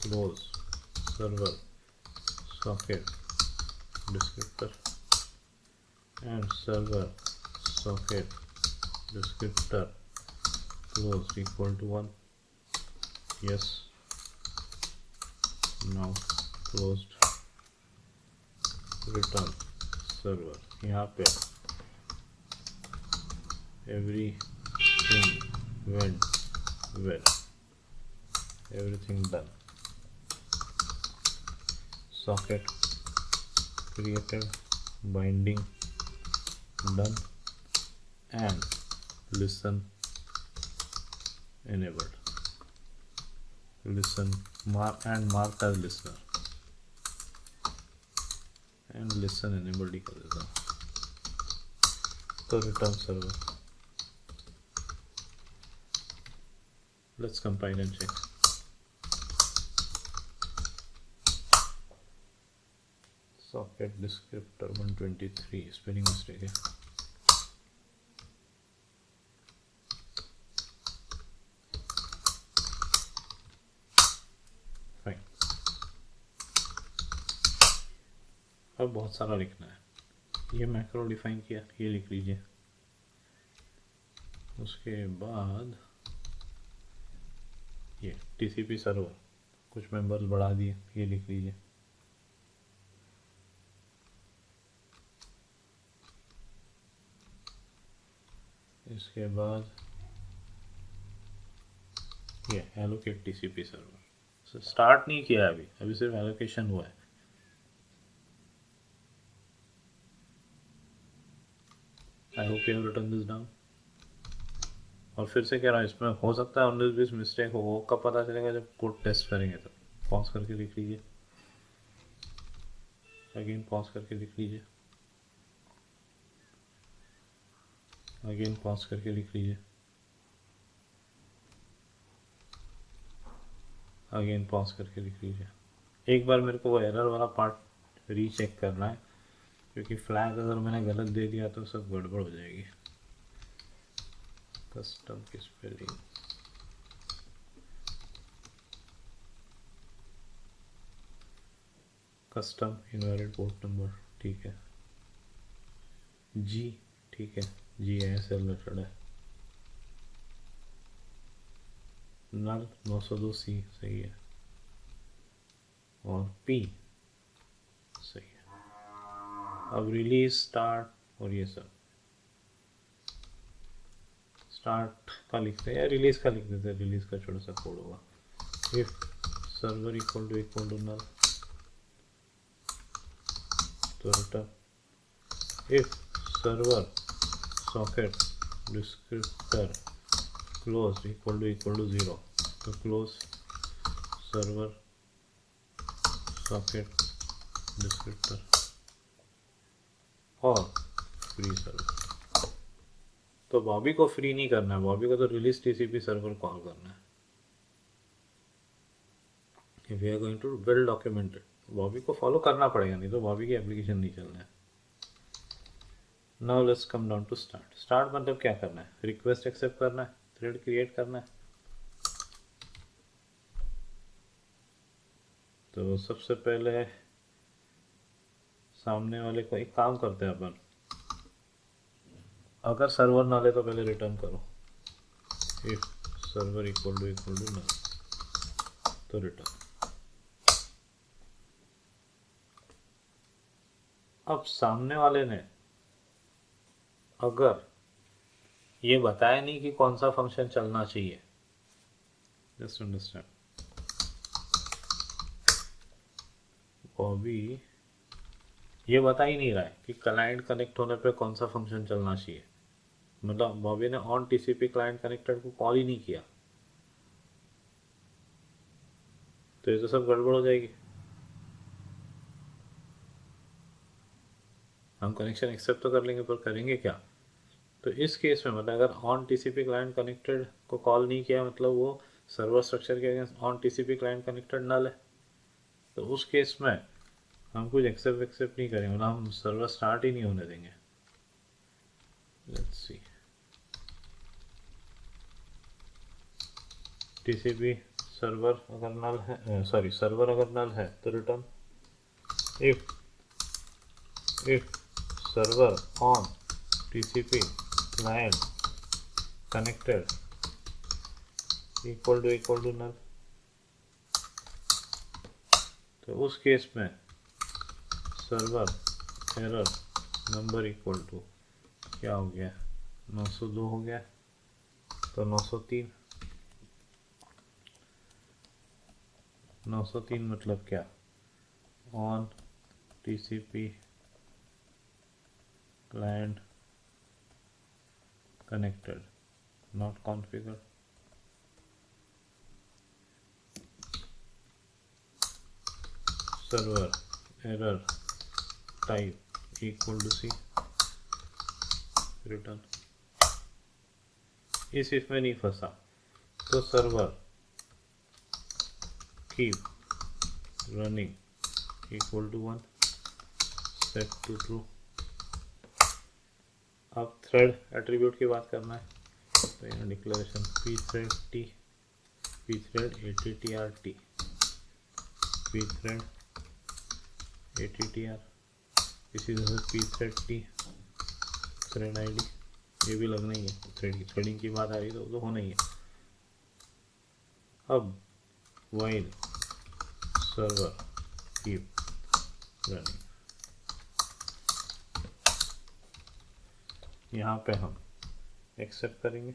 close server socket descriptor and server socket descriptor close equal to 1। Yes, now closed, return server. यहाँ पे everything went well, everything done, socket created, binding done, and listen enabled, listen marked as listener, and listen enabled ही कर देता हूँ। तो return server, let's compile and check। socket descriptor 123 spelling mistake है। Fine, अब बहुत सारा लिखना है। ये मैक्रो डिफाइन किया, ये लिख लीजिए। उसके बाद ये TCP सर्वर, कुछ मेंबर्स बढ़ा दिए, ये लिख लीजिए। इसके बाद ये एलोकेट TCP सर्वर, स्टार्ट नहीं किया अभी, अभी सिर्फ एलोकेशन हुआ है। I hope you have written this down. और फिर से कह रहा हूँ, इसमें हो सकता है 19-20 मिस्टेक हो, वो कब पता चलेगा? जब कोड टेस्ट करेंगे तब। पॉज करके लिख लीजिए, अगेन पॉज करके लिख लीजिए, अगेन पॉज करके लिख लीजिए, अगेन पॉज करके लिख लीजिए। एक बार मेरे को वो एरर वाला पार्ट रीचेक करना है, क्योंकि फ्लैग अगर मैंने गलत दे दिया तो सब गड़बड़ हो जाएगी। कस्टम की spelling, custom invalid port number, ठीक है। जी, ठीक है, GIS रिलेटेड है। नल 902C सही है, और P सही है। अब रिलीज स्टार्ट और ये सब, स्टार्ट का लिखते हैं या रिलीज का लिख देते हैं, रिलीज का छोटा सा कोड होगा। If server equal to null, तो return if server socket descriptor close equal to 0, तो क्लोज सर्वर सॉकेट डिस्क्रिप्टर और फ्री सर्वर। तो बॉबी को फ्री नहीं करना है, बॉबी को तो रिलीज टीसीपी सर्वर कॉल करना है। If we are going to build documented, Bobby को फॉलो करना पड़ेगा, नहीं तो बॉबी की एप्लीकेशन नहीं चलना है। Now let's come down to start. Start मतलब क्या करना है, रिक्वेस्ट एक्सेप्ट करना है, थ्रेड क्रिएट करना है। तो सबसे पहले सामने वाले को एक काम करते हैं अपन, अगर सर्वर ना ले तो पहले रिटर्न करो, if server equal to null, तो रिटर्न। अब सामने वाले ने अगर ये बताया नहीं कि कौन सा फंक्शन चलना चाहिए, जस्ट अंडरस्टैंड, बॉबी ये बता ही नहीं रहा है कि क्लाइंट कनेक्ट होने पे कौन सा फंक्शन चलना चाहिए, मतलब बॉबी ने ऑन टीसीपी क्लाइंट कनेक्टेड को कॉल ही नहीं किया, तो ये तो सब गड़बड़ हो जाएगी। हम कनेक्शन एक्सेप्ट तो कर लेंगे पर करेंगे क्या। तो इस केस में मतलब अगर ऑन टीसीपी क्लाइंट कनेक्टेड को कॉल नहीं किया, मतलब वो सर्वर स्ट्रक्चर के against on TCP client connected null है, तो उस केस में हम कुछ एक्सेप्ट नहीं करेंगे, मतलब हम सर्वर स्टार्ट ही नहीं होने देंगे। लेट्स सी, टीसीपी सर्वर अगर नल है, सॉरी सर्वर अगर नल है तो return if server on TCP client connected equal to null, तो उस केस में server error number equal to क्या हो गया, 902 हो गया, तो 903 मतलब क्या, on TCP client connected not configure, server error type equal to C, return. If में नहीं फंसा तो server keep running equal to 1, set to true. अब थ्रेड एट्रीब्यूट की बात करना है, तो यहाँ declaration pthread t, pthread attr, pthread attr, इसी तरह से pthread t थ्रेड आईडी, ये भी लगना ही है, थ्रेडिंग की बात आ रही तो होना ही है। अब वाइल सर्वर कीप रनिंग, यहाँ पे हम एक्सेप्ट करेंगे,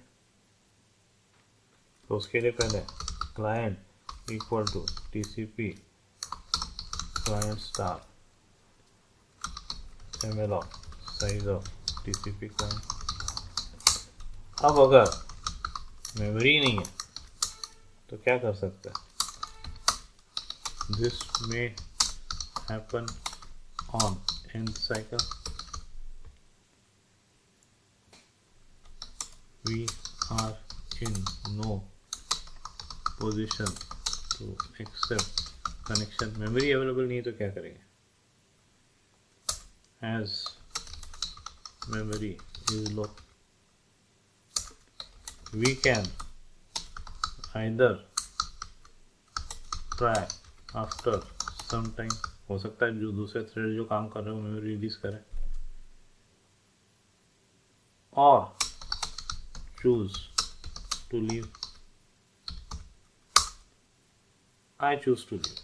तो उसके लिए पहले client equal to TCP client star malloc size of TCP client. अब अगर मेमोरी नहीं है तो क्या कर सकते हैं, this may happen on nth cycle, we are in no position to accept connection, memory available नहीं है तो क्या करेंगे, as memory is low we can either try after some time, हो सकता है जो दूसरे थ्रेड जो काम कर रहे हो मेमोरी रिलीज करें, और choose to leave, I choose to leave.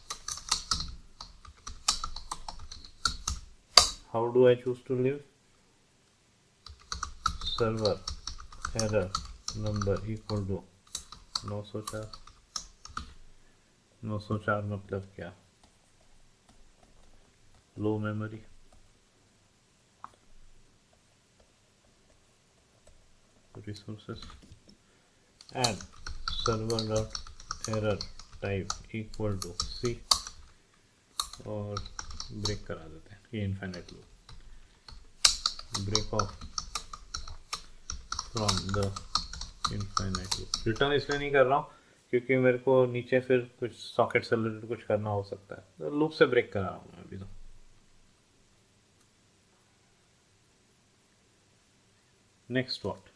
How do I choose to leave, server error number equal to 904, 904 मतलब क्या, लो memory, resources and server dot error type equal to C और ब्रेक करा देते हैं ये infinite loop break off from the infinite loop. Return इसलिए नहीं कर रहा हूँ क्योंकि मेरे को नीचे फिर कुछ सॉकेट से रिलेटेड कुछ करना हो सकता है, तो लूप से ब्रेक करा रहा हूँ मैं अभी। तो नेक्स्ट व्हाट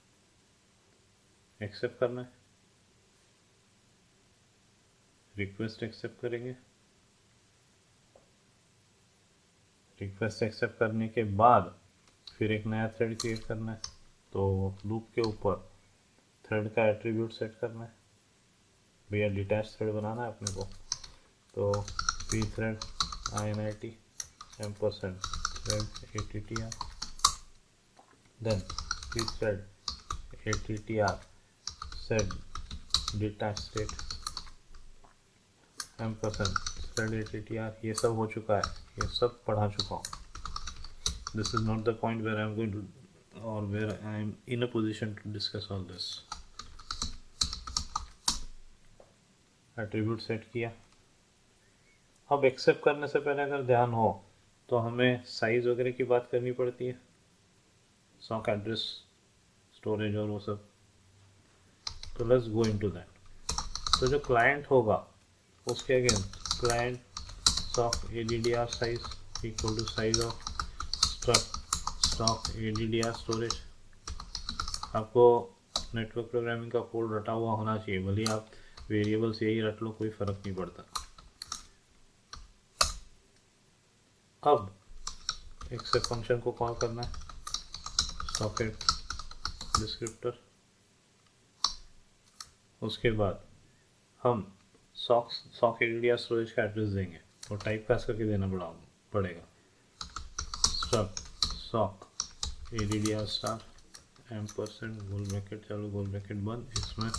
एक्सेप्ट करना है, रिक्वेस्ट एक्सेप्ट करेंगे। रिक्वेस्ट एक्सेप्ट करने के बाद फिर एक नया थ्रेड क्रिएट करना है, तो लूप के ऊपर थ्रेड का एट्रीब्यूट सेट करना है। भैया डिटैच थ्रेड बनाना है अपने को, तो P thread init ampersand thread attr then P thread attr set detach state ampersand thread attr। ये सब हो चुका है, ये सब पढ़ा चुका हूँ। This is not the point where I am going to और where I am in a position to discuss all this. Attribute set किया। अब एक्सेप्ट करने से पहले अगर ध्यान हो तो हमें साइज वगैरह की बात करनी पड़ती है, सॉक एड्रेस स्टोरेज और वो सब। तो लेट्स गो इनटू दैट। तो जो क्लाइंट होगा उसके against client sock ADDR size equal to size of stock ADDR storage. आपको नेटवर्क प्रोग्रामिंग का कोड रटा हुआ होना चाहिए, भले आप वेरिएबल्स यही रट लो, कोई फर्क नहीं पड़ता। अब एक्सेप्ट फंक्शन को कॉल करना है, सॉकेट डिस्क्रिप्टर। उसके बाद हम सॉक एडीडीआर स्टोरेज का एड्रेस देंगे और टाइप कास्ट करके देना पड़ेगा struct sock ADDR star ampersand गोल ब्रैकेट चालू गोल ब्रैकेट बंद, इसमें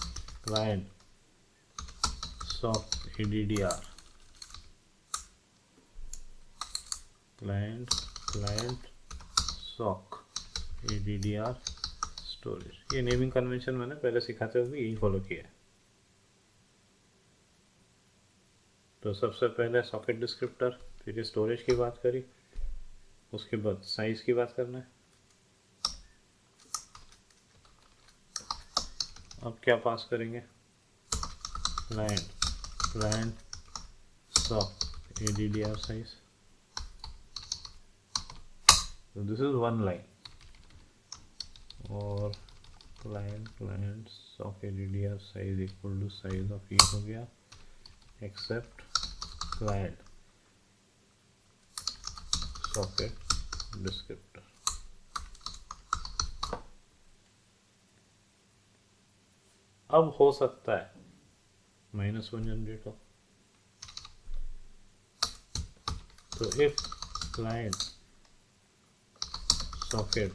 client sock ADDR client sock ADDR storage. ये नेमिंग कन्वेंशन मैंने पहले सिखाते हुए यही फॉलो किया है। तो सबसे पहले सॉकेट डिस्क्रिप्टर, फिर ये स्टोरेज की बात करी, उसके बाद साइज की बात करना है। अब क्या पास करेंगे, क्लाइंट सॉक एडीडीआर साइज। तो दिस इज वन लाइन और client sock ADDR size equal to size of ये हो गया एक्सेप्ट क्लाइंट सॉकेट डिस्क्रिप्टर। अब हो सकता है -1 जनरेट हो, तो if client socket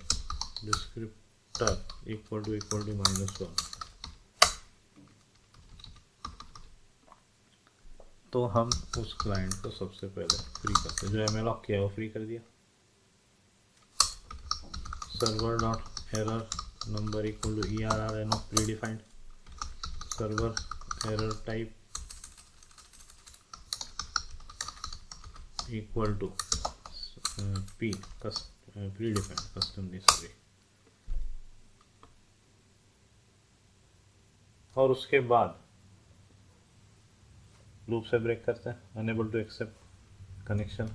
descriptor equal to -1, तो हम उस क्लाइंट को सबसे पहले फ्री करते हैं। जो एमएलॉक किया वो फ्री कर दिया। Server dot error number equal to ERR N of predefined server error type equal to P predefined custom sorry. और उसके बाद लूप से ब्रेक करते हैं, unable to accept connection.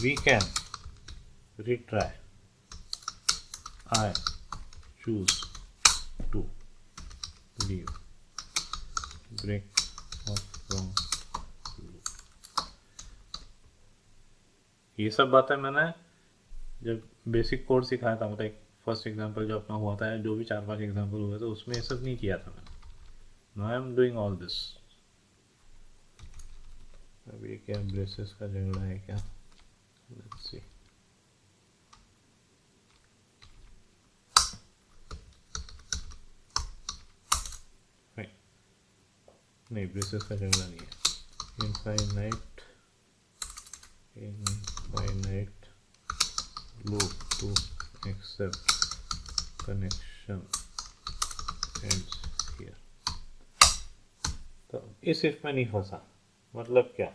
We can retry I choose to leave break off from loop। ये सब बातें मैंने जब बेसिक कोड सिखाया था, मतलब फर्स्ट एग्जांपल जो अपना हुआ था, जो भी 4-5 एग्जांपल हुए थे उसमें ये सब नहीं किया था मैंने। Now I am doing all this. अब ये क्या ब्रेसेस का झगड़ा है क्या, लेट्स सी। नहीं ब्रेसेस का झगड़ा नहीं है, infinite finite loop to accept connection ends here। तो इस इफ में नहीं फंसा, मतलब क्या,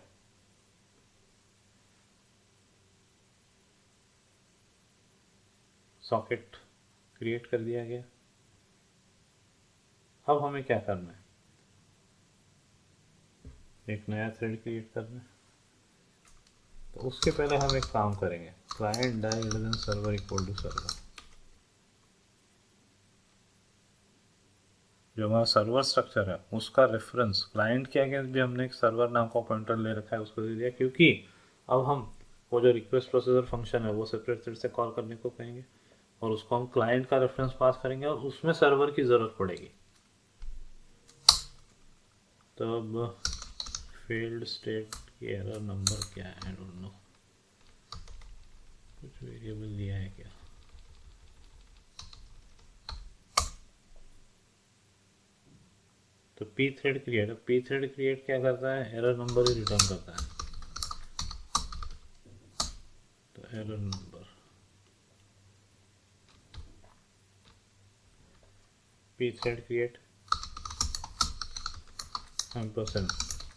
सॉकेट क्रिएट कर दिया गया। अब हमें क्या करना है, एक नया थ्रेड क्रिएट करना है। तो उसके पहले हम एक काम करेंगे, client die greater than server equal to server. जो हमारा सर्वर स्ट्रक्चर है उसका रेफरेंस क्लाइंट के अगेंस्ट भी हमने एक सर्वर नाम का पॉइंटर ले रखा है, उसको दे दिया, क्योंकि अब हम वो जो रिक्वेस्ट प्रोसीजर फंक्शन है वो सेपरेट थ्रेड से कॉल करने को कहेंगे और उसको हम क्लाइंट का रेफरेंस पास करेंगे और उसमें सर्वर की ज़रूरत पड़ेगी। तब फेल्ड स्टेट की एरर नंबर क्या है, आई डोंट नो, कुछ वेरिएबल दिया है क्या। तो पी थ्रेड क्रिएट क्या करता है, एरर नंबर ही रिटर्न करता है। तो error number P thread create ampersand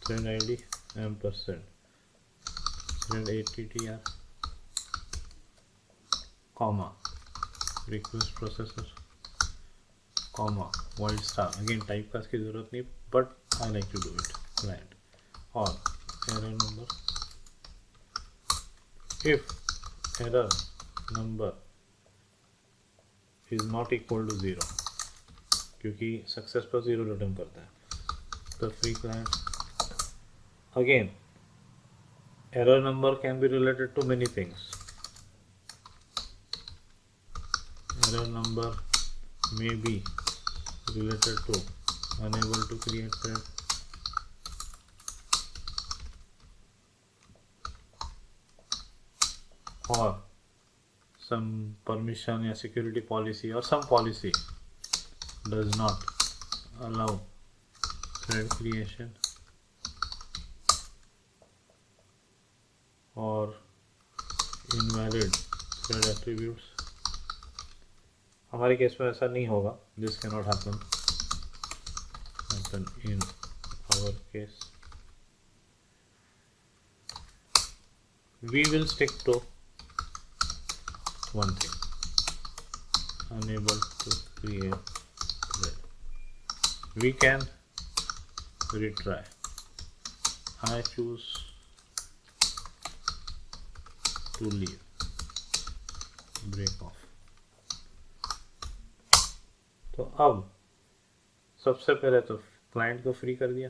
thread ID ampersand thread attr comma request processor comma void star. Again type cast की जरूरत नहीं, but I like to do it client. और error number, if error number is not equal to 0, क्योंकि success पर 0 return करता है, तो free client. Again error number can be related to many things. Error number may be related to unable to create thread, or some permission या security policy or some policy does not allow thread creation, or invalid thread attributes। हमारे केस में ऐसा नहीं होगा, this can not happen in our case. We will stick to one thing, unable to create thread। we can retry, I choose to leave, break off। तो अब सबसे पहले तो क्लाइंट को फ्री कर दिया,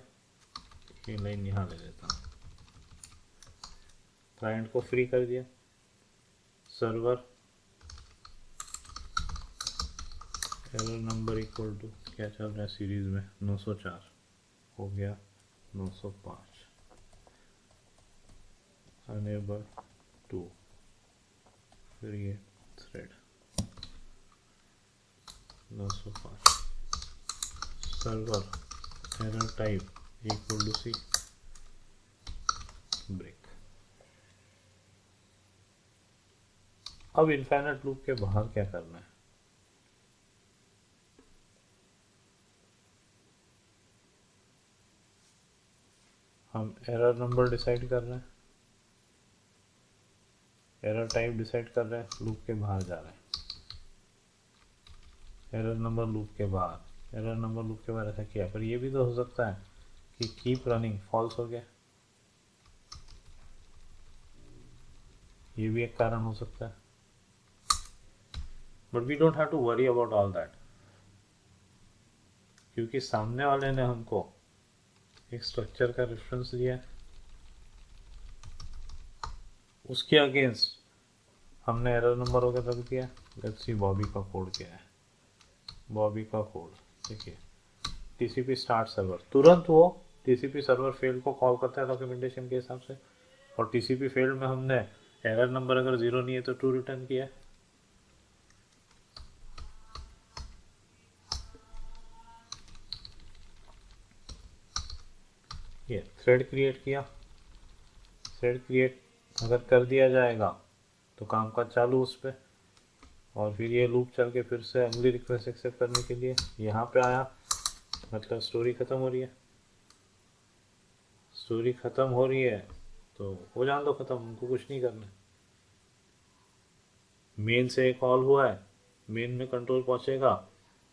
ये लाइन यहाँ ले लेता हूँ, क्लाइंट को फ्री कर दिया। Server error number equal to क्या चल रहा है सीरीज में, 904 हो गया 905, unable to create thread 905, server error type equal to C, break. अब इनफाइनाइट लूप के बाहर क्या करना है, हम एरर नंबर डिसाइड कर रहे हैं, एरर टाइप डिसाइड कर रहे हैं, लूप के बाहर जा रहे हैं। एरर नंबर लूप के बाहर, एरर नंबर लूप के बाहर ऐसा किया, पर ये भी तो हो सकता है कि कीप रनिंग फॉल्स हो गया, ये भी एक कारण हो सकता है। But we don't have to worry about all that, क्योंकि सामने वाले ने हमको एक स्ट्रक्चर का रेफरेंस दिया है, उसके अगेंस्ट हमने एरर नंबर वगैरह रख दिया। लेट्स सी बॉबी का कोड क्या है, बॉबी का कोड देखिए, टीसीपी स्टार्ट सर्वर, तुरंत वो टीसीपी सर्वर फेल्ड को कॉल करता है डॉक्यूमेंटेशन के हिसाब से, और टीसीपी फेल्ड में हमने एरर नंबर अगर 0 नहीं है तो 2 रिटर्न किया। ये थ्रेड क्रिएट किया, थ्रेड क्रिएट अगर कर दिया जाएगा तो काम का चालू उस पर, और फिर ये लूप चल के फिर से अगली रिक्वेस्ट एक्सेप्ट करने के लिए यहाँ पे आया, मतलब स्टोरी ख़त्म हो रही है। स्टोरी ख़त्म हो रही है तो हो जान दो ख़त्म, उनको कुछ नहीं करना। मेन से एक कॉल हुआ है, मेन में कंट्रोल पहुँचेगा,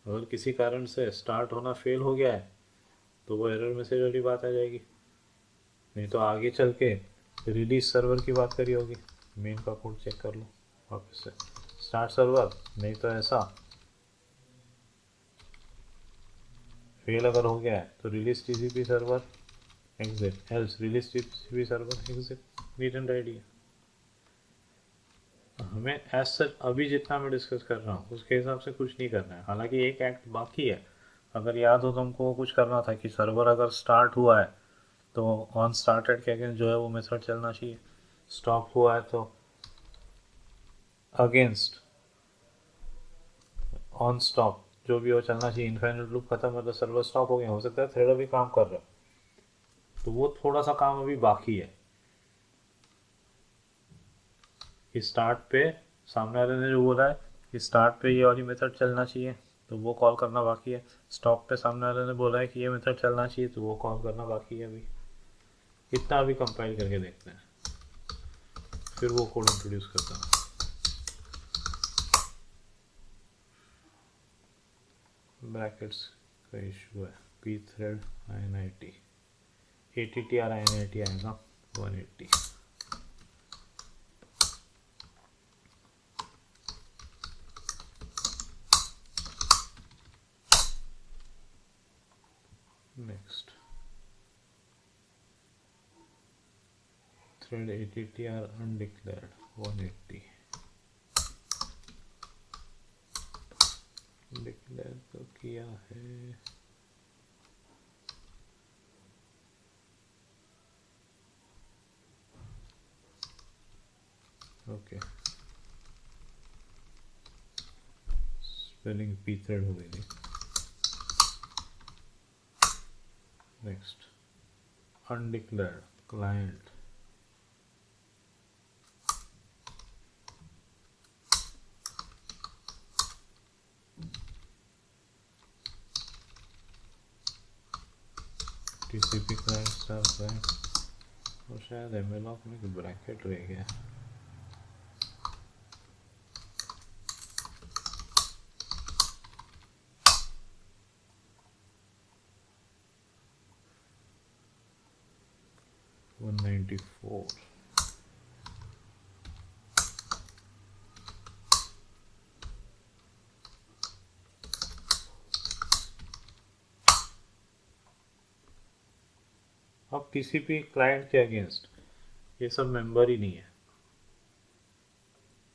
अगर किसी कारण से स्टार्ट होना फेल हो गया है तो वो एरर मैसेज वाली बात आ जाएगी। नहीं तो आगे चल के रिलीज सर्वर की बात करी होगी। मेन का कोड चेक कर लो वापस से, स्टार्ट सर्वर, नहीं तो ऐसा फेल अगर हो गया है तो release TCP server exit, else release TCP server exit. Neat and idea. हमें एज सच अभी जितना मैं डिस्कस कर रहा हूँ उसके हिसाब से कुछ नहीं करना है, हालांकि एक एक्ट बाकी है। अगर याद हो तुमको कुछ करना था कि सर्वर अगर स्टार्ट हुआ है तो ऑन स्टार्टेड के अगेंस्ट जो है वो मेथड चलना चाहिए, स्टॉप हुआ है तो अगेंस्ट ऑन स्टॉप जो भी हो चलना चाहिए। इनफाइनाइट लूप खत्म है तो सर्वर स्टॉप हो गया, हो सकता है थ्रेड अभी काम कर रहा है, तो वो थोड़ा सा काम अभी बाकी है। स्टार्ट पे सामने वाले ने जो बोला है कि स्टार्ट पे ये वाली मेथड चलना चाहिए तो वो कॉल करना बाकी है। स्टॉप पे सामने वाले ने बोला है कि ये मेथड चलना चाहिए तो वो कॉल करना बाकी है। अभी इतना अभी कंपाइल करके देखते हैं, फिर वो कोड इंट्रोड्यूस करता हूँ। ब्रैकेट्स का इशू है, P thread INIT ATTR INIT आएगा 180। Next thread ATTR undeclared 180, declare तो किया है। ओके, स्पेलिंग पी थ्रेड हो गई। Next undeclared client TCP client star client, और शायद एमएलऑक में एक ब्रैकेट रह गया। वन 194 अब TCP क्लाइंट के अगेंस्ट ये सब मेंबर ही नहीं है,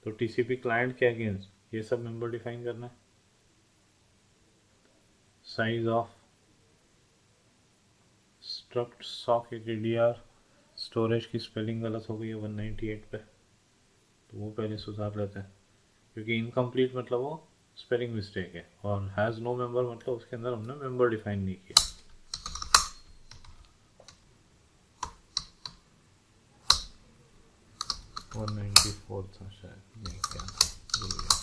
तो TCP क्लाइंट के अगेंस्ट ये सब मेंबर डिफाइन करना है। Size of struct sock ATDR, storage की स्पेलिंग गलत हो गई है 198 पे, तो वो पहले सुधार लेते हैं, क्योंकि इनकम्प्लीट मतलब वो स्पेलिंग मिस्टेक है, और हैज़ नो मेंबर मतलब उसके अंदर हमने मेंबर डिफाइन नहीं किया। वन 194 था शायद, नहीं क्या था, भूल गया।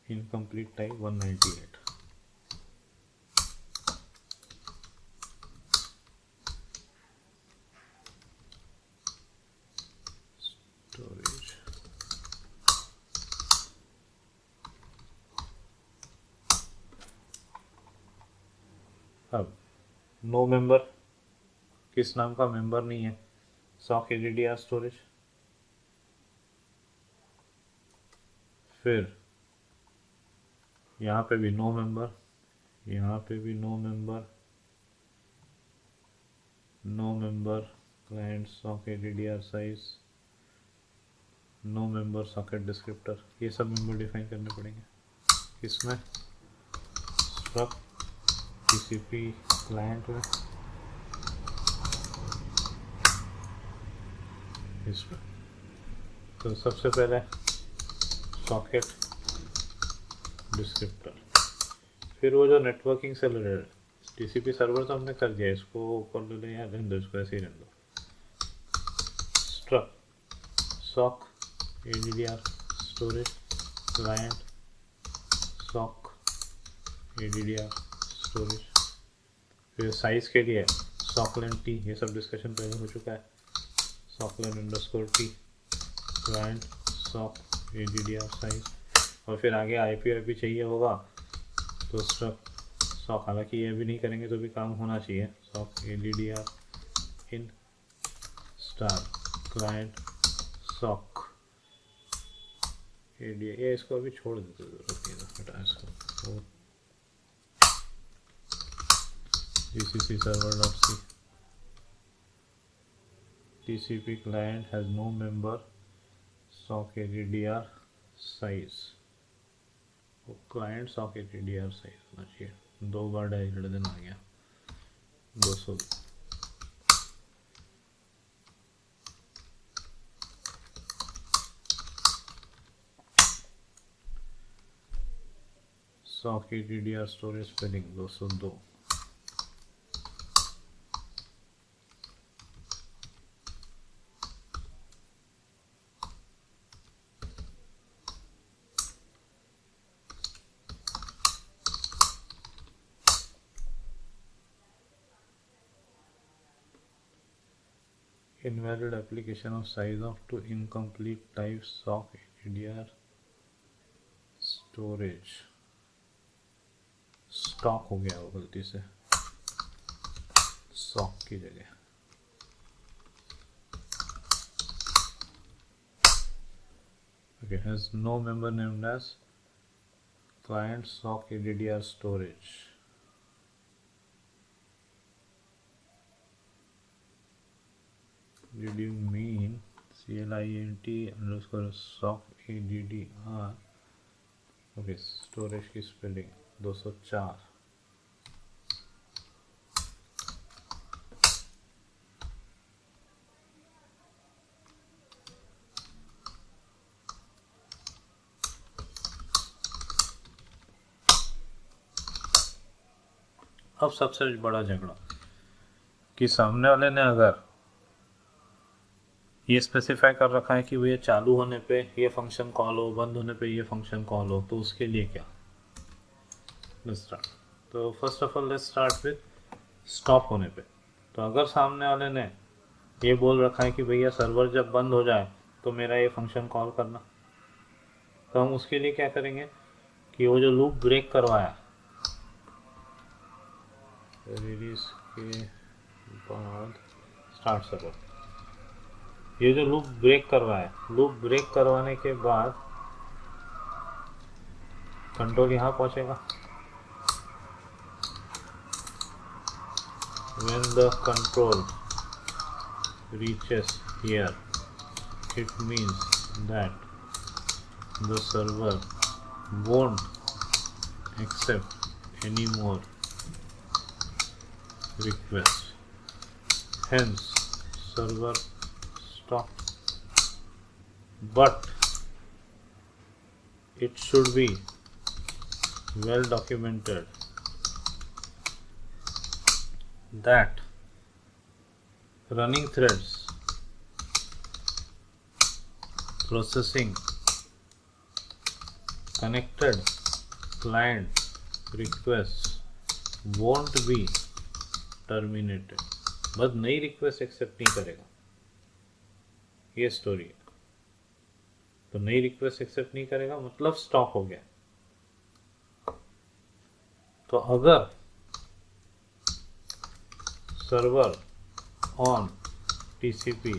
Incomplete type 198। स्टोरेज अब नो मेंबर, किस नाम का मेंबर नहीं है, सॉक ATDR स्टोरेज। फिर यहाँ पे भी नो मेंबर, यहाँ पे भी no member, no member client sock ATDR size, no member socket descriptor, ये सब मेंबर डिफाइन करने पड़ेंगे। किसमें, स्ट्रक्ट TCP क्लाइंट में, इसमें। तो सबसे पहले सॉकेट डिस्क्रिप्टर, फिर वो जो नेटवर्किंग से रिलेटेड टीसीपी सर्वर तो हमने कर दिया, इसको ऊपर ले लो या रहने दो, इसको ऐसे ही रहने दो। Struct sock ADDR storage client sock ADDR storage. फिर साइज़ के लिए सॉकलेन टी, ये सब डिस्कशन पहले हो चुका है। Socklen underscore T client sock ADDR size. और फिर आगे आईपी चाहिए होगा तो स्ट्रक सॉक, हालांकि ये भी नहीं करेंगे तो भी काम होना चाहिए। Sock ADDR in star client sock AD, ये इसको अभी छोड़ देते, जरूरत नहीं है, हटा इसको। GCC server dot C TCP client has no member sock ADDR size, client sock ADDR size होना चाहिए। 2 बार डायरेक्ट देना आ गया 200। Sock ADDR storage spelling 202। Invalid application of size of to incomplete type sock ADDR storage stock हो गया वो गलती से, सॉक की जगह। Okay, has no member named as client sock ADDR storage. Did you mean CLINT underscore sock ADDR? Okay, storage की spelling 204। अब सबसे बड़ा झगड़ा कि सामने वाले ने अगर ये स्पेसिफाई कर रखा है कि भैया चालू होने पे ये फंक्शन कॉल हो, बंद होने पे ये फंक्शन कॉल हो, तो उसके लिए क्या। Let's start. तो first of all let's start with stop होने पे। तो अगर सामने वाले ने ये बोल रखा है कि भैया सर्वर जब बंद हो जाए तो मेरा ये फंक्शन कॉल करना, तो हम उसके लिए क्या करेंगे कि वो जो लूप ब्रेक करवाया रिलीज के बाद स्टार्ट सर्वर, ये जो लूप ब्रेक करवाया, लूप ब्रेक करवाने के बाद कंट्रोल यहाँ पहुँचेगा। When the control reaches here, it means that the server won't accept any more requests. Hence, server stopped. But it should be well documented that running threads processing connected client requests won't be terminated। बस नई request accept नहीं करेगा, ये story है। तो नई request accept नहीं करेगा मतलब स्टॉप हो गया। तो अगर server on TCP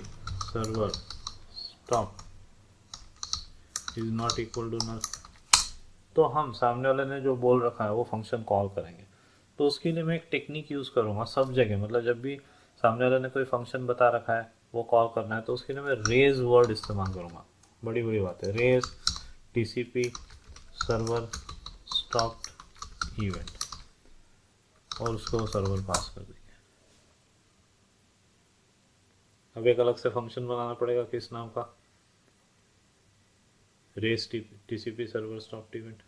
server stop is not equal to null, तो हम सामने वाले ने जो बोल रखा है वो फंक्शन कॉल करेंगे। तो उसके लिए मैं एक टेक्निक यूज़ करूँगा सब जगह, मतलब जब भी सामने वाले ने कोई फंक्शन बता रखा है वो कॉल करना है तो उसके लिए मैं रेज वर्ड इस्तेमाल करूँगा। बड़ी बड़ी बात है, raise TCP server stopped event, और उसको सर्वर पास कर देंगे। अब एक अलग से फंक्शन बनाना पड़ेगा किस नाम का, raise TCP server stopped event.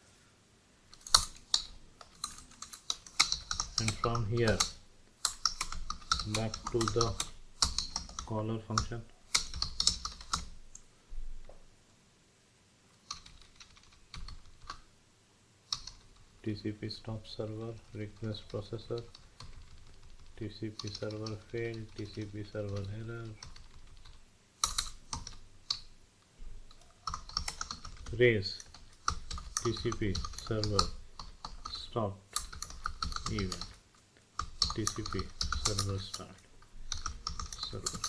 and from here back to the caller function. TCP stop server, request processor, TCP server failed, TCP server error, raise TCP server stopped event, TCP server start server.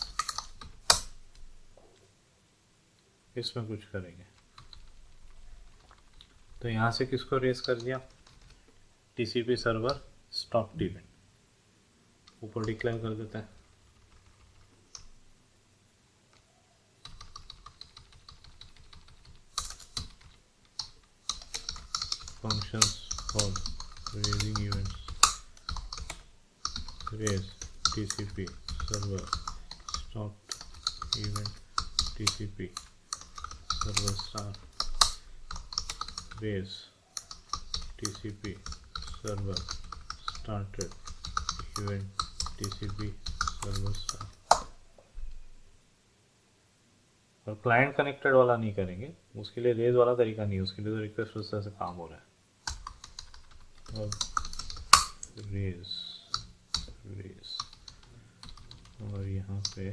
इसमें कुछ करेंगे तो यहाँ से किसको race कर दिया, TCP server stop event, ऊपर डिक्लेयर कर देते हैं functions for raising events, raise TCP server stopped event, TCP server start, raise TCP server started event, TCP server start. और क्लाइंट कनेक्टेड वाला नहीं करेंगे, उसके लिए रेज वाला तरीका नहीं है, उसके लिए तो रिक्वेस्ट प्रोसेसर से काम हो रहा है। और रेज और यहाँ पे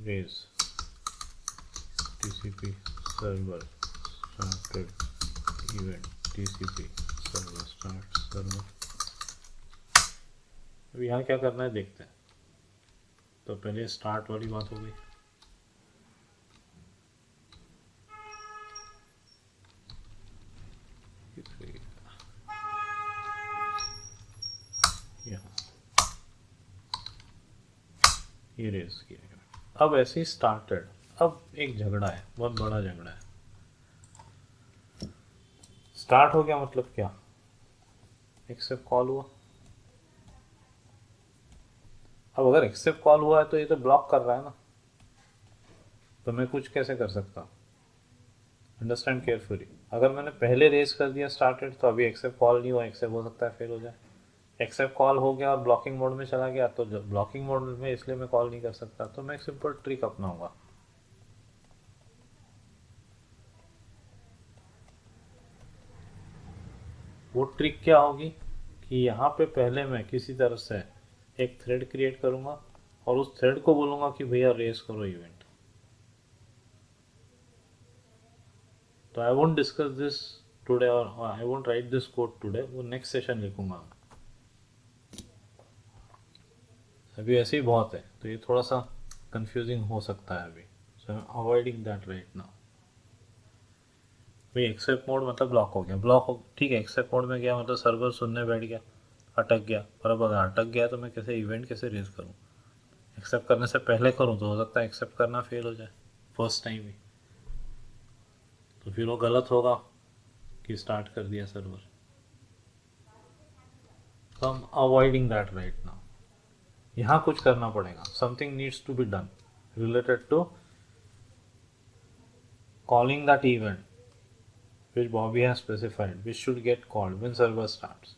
raise TCP server started event, TCP server start server। अब यहाँ क्या करना है देखते हैं। तो पहले स्टार्ट वाली बात हो गई, यहाँ ये रेज किया गया। अब ऐसे ही स्टार्टेड, अब एक झगड़ा है, बहुत बड़ा झगड़ा है। स्टार्ट हो गया मतलब क्या, एक्सेप्ट कॉल हुआ। अब अगर एक्सेप्ट कॉल हुआ है तो ये तो ब्लॉक कर रहा है ना, तो मैं कुछ कैसे कर सकता हूँ, अंडरस्टैंड केयरफुली। अगर मैंने पहले रेज कर दिया स्टार्टेड तो अभी एक्सेप्ट कॉल नहीं हुआ, एक्सेप्ट हो सकता है फेल हो जाए। एक्सेप्ट कॉल हो गया और ब्लॉकिंग मोड में चला गया, तो जब ब्लॉकिंग मोड में इसलिए मैं कॉल नहीं कर सकता, तो मैं एक सिंपल ट्रिक अपनाऊंगा। वो ट्रिक क्या होगी कि यहाँ पे पहले मैं किसी तरह से एक थ्रेड क्रिएट करूंगा और उस थ्रेड को बोलूंगा कि भैया रेज करो इवेंट। तो I won't discuss this today और I won't write this code today, वो नेक्स्ट सेशन लिखूंगा। अभी ऐसे ही बहुत है तो ये थोड़ा सा कंफ्यूजिंग हो सकता है अभी, so I am avoiding that right now. भाई एक्सेप्ट मोड मतलब ब्लॉक हो गया, ब्लॉक हो ठीक है, एक्सेप्ट मोड में गया मतलब सर्वर सुनने बैठ गया, अटक गया। और अब अगर अटक गया तो मैं कैसे इवेंट कैसे रेज करूँ, एक्सेप्ट करने से पहले करूँ तो हो सकता है एक्सेप्ट करना फेल हो जाए फर्स्ट टाइम ही, तो फिर वो गलत होगा कि स्टार्ट कर दिया सर्वर। तो हम अवॉइडिंग दैट राइट नाउ। यहाँ कुछ करना पड़ेगा, something needs to be done related to calling that event which Bobby has specified, which should get called when server starts.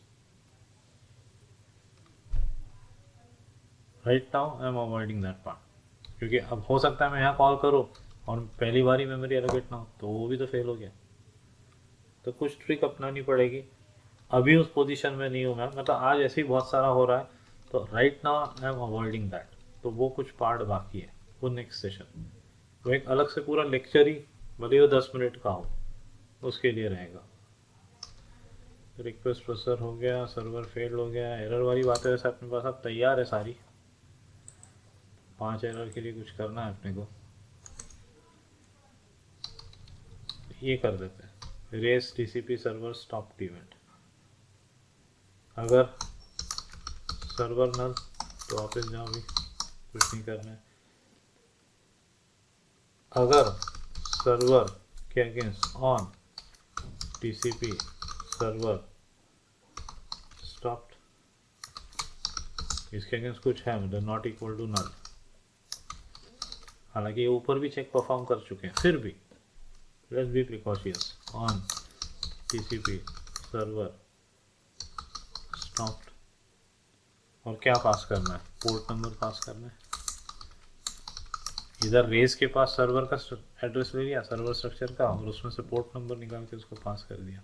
Right now I am avoiding that part, क्योंकि अब हो सकता है मैं यहाँ कॉल करूँ और पहली बार ही मेमोरी एलोकेट ना हो, तो वो भी तो फेल हो गया। तो कुछ ट्रिक अपनानी पड़ेगी। अभी उस पोजीशन में नहीं हूँ मैं, मतलब आज ऐसे ही बहुत सारा हो रहा है, तो right now I am avoiding that. तो वो कुछ पार्ट बाकी है, वो नेक्स्ट सेशन, वो एक अलग से पूरा लेक्चर ही, भले वो 10 मिनट का हो, उसके लिए रहेगा। रिक्वेस्ट प्रोसेसर हो गया, सर्वर फेल हो गया, एरर वाली बात है, वैसे अपने पास अब तैयार है सारी, 5 एरर के लिए कुछ करना है अपने को, ये कर देते हैं। Raise TCP server stop event, अगर सर्वर नल तो वापस जाओ, भी कुछ नहीं करना है। अगर सर्वर के against on TCP server stopped, इसके अगेंस्ट कुछ है मतलब नॉट इक्वल टू नल, हालांकि ये ऊपर भी चेक परफॉर्म कर चुके हैं, फिर भी let's be precocious. On TCP server stopped, और क्या पास करना है, पोर्ट नंबर पास करना है। इधर रेस के पास सर्वर का एड्रेस ले लिया, सर्वर स्ट्रक्चर का, और उसमें से पोर्ट नंबर निकाल के उसको पास कर दिया।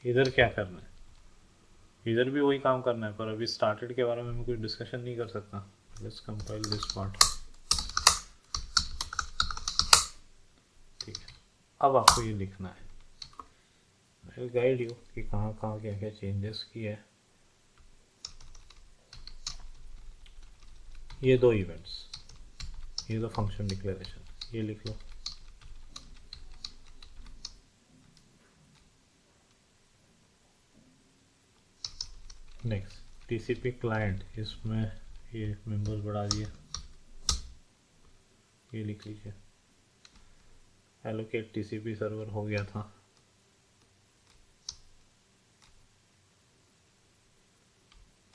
इधर क्या करना है, इधर भी वही काम करना है, पर अभी स्टार्टेड के बारे में मैं कोई डिस्कशन नहीं कर सकता। Let's compile this part. ठीक है, अब आपको ये लिखना है, आई गाइड यू कि कहाँ कहाँ क्या क्या चेंजेस किए है। ये दो इवेंट्स, ये दो फंक्शन डिक्लेरेशन, ये लिख लो। नेक्स्ट टीसीपी क्लाइंट, इसमें ये मेंबर्स बढ़ा दिए, ये लिख लीजिए। एलोकेट टीसीपी सर्वर हो गया था।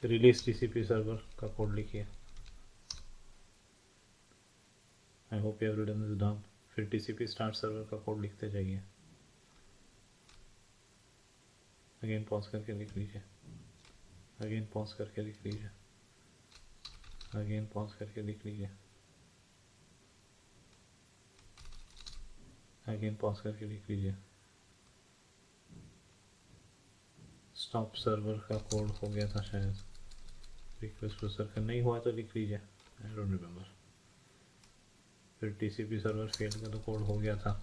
रिलीज टीसीपी सर्वर का कोड लिखिए। I hope you have written this down. फिर टीसीपी स्टार्ट सर्वर का कोड लिखते जाइए। अगेन पॉज करके लिख लीजिए, अगेन पॉज करके लिख लीजिए, अगेन पॉज करके लिख लीजिए, अगेन पॉज करके लिख लीजिए। स्टॉप सर्वर का कोड हो गया था शायद, रिक्वेस्ट प्रोसेसर का नहीं हुआ तो लिख लीजिए, आई डोंट रिमेम्बर। फिर टीसीपी सर्वर फेल का तो कोड हो गया था।